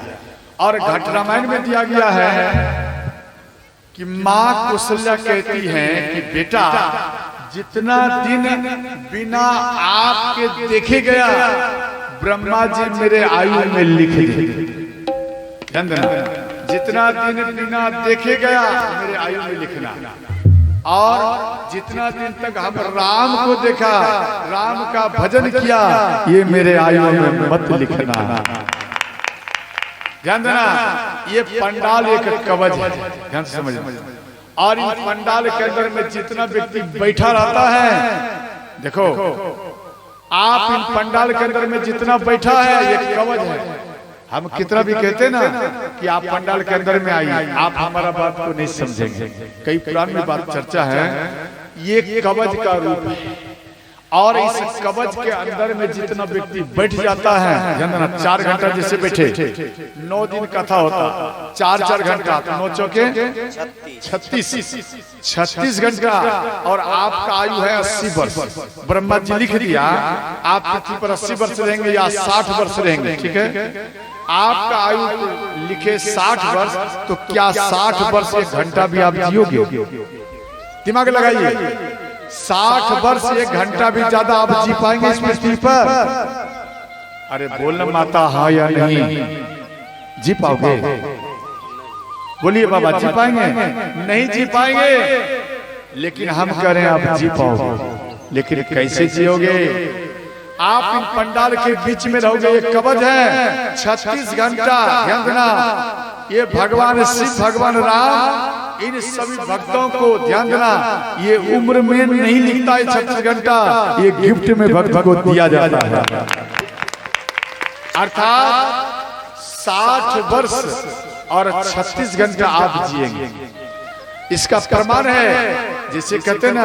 और घट रामायण में दिया गया है कि माँ कौशल्या कहती है कि बेटा जितना दिन बिना आपके देखे गया ब्रह्मा जी मेरे आयु में लिख दे। जितना दिन बिना देखे गया मेरे आयु में लिखना, और जितना दिन तक हम राम को देखा, राम का भजन किया, ये मेरे आयु में मत लिखना। ध्यान देना, ये पंडाल एक कवच है, ध्यान से समझ। और इस पंडाल के अंदर में जितना व्यक्ति बैठा रहता है, देखो आप इन पंडाल के अंदर में जितना बैठा है ये कवच है। हम कितना भी कहते ना कि आप पंडाल के अंदर में आइए, आप हमारा बात को नहीं समझेंगे। कई पुराण में बात चर्चा है, ये कवच का रूप है। और इस कवच के अंदर में जितना व्यक्ति बैठ जाता है, 4 घंटा जैसे बैठे, 9 दिन कथा होता, 4 घंटा, 9 चौके 36 घंटा, और आपका आयु है 80 वर्ष। ब्रह्मा जी लिख दिया आप पृथ्वी पर 80 वर्ष रहेंगे या 60 वर्ष रहेंगे, ठीक है। आपका आयु लिखे 60 वर्ष, तो क्या 60 वर्ष 1 घंटा भी आप जियोगे? दिमाग लगाइए, 60 वर्ष 1 घंटा भी ज्यादा आप जी पाएंगे इस पृथ्वी पर? अरे बोलना माता, हाँ या नहीं? जी पाओगे? बोलिए बाबा, जी पाएंगे? नहीं जी पाएंगे, लेकिन हम कह रहे हैं आप जी पाओगे। लेकिन कैसे जियोगे? आप इन पंडाल के बीच में रहोगे, ये कवच है 36 घंटा। ध्यान देना, ये भगवान शिव, भगवान राम, इन सभी भक्तों को ध्यान देना, ये उम्र में नहीं लिखता है 36 घंटा, ये गिफ्ट में भक्त को दिया जाता है। अर्थात 60 वर्ष और 36 घंटा आप जिएंगे। इसका प्रमाण है, जिसे कहते ना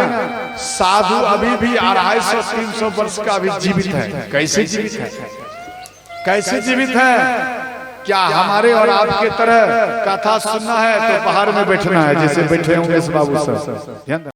साधु अभी भी 250-300 वर्ष का अभी जीवित है। कैसे जीवित है? कैसे जीवित है? क्या हमारे और आपके तरह कथा सुनना है तो बाहर में बैठना है, जैसे बैठे होंगे बाबू सर?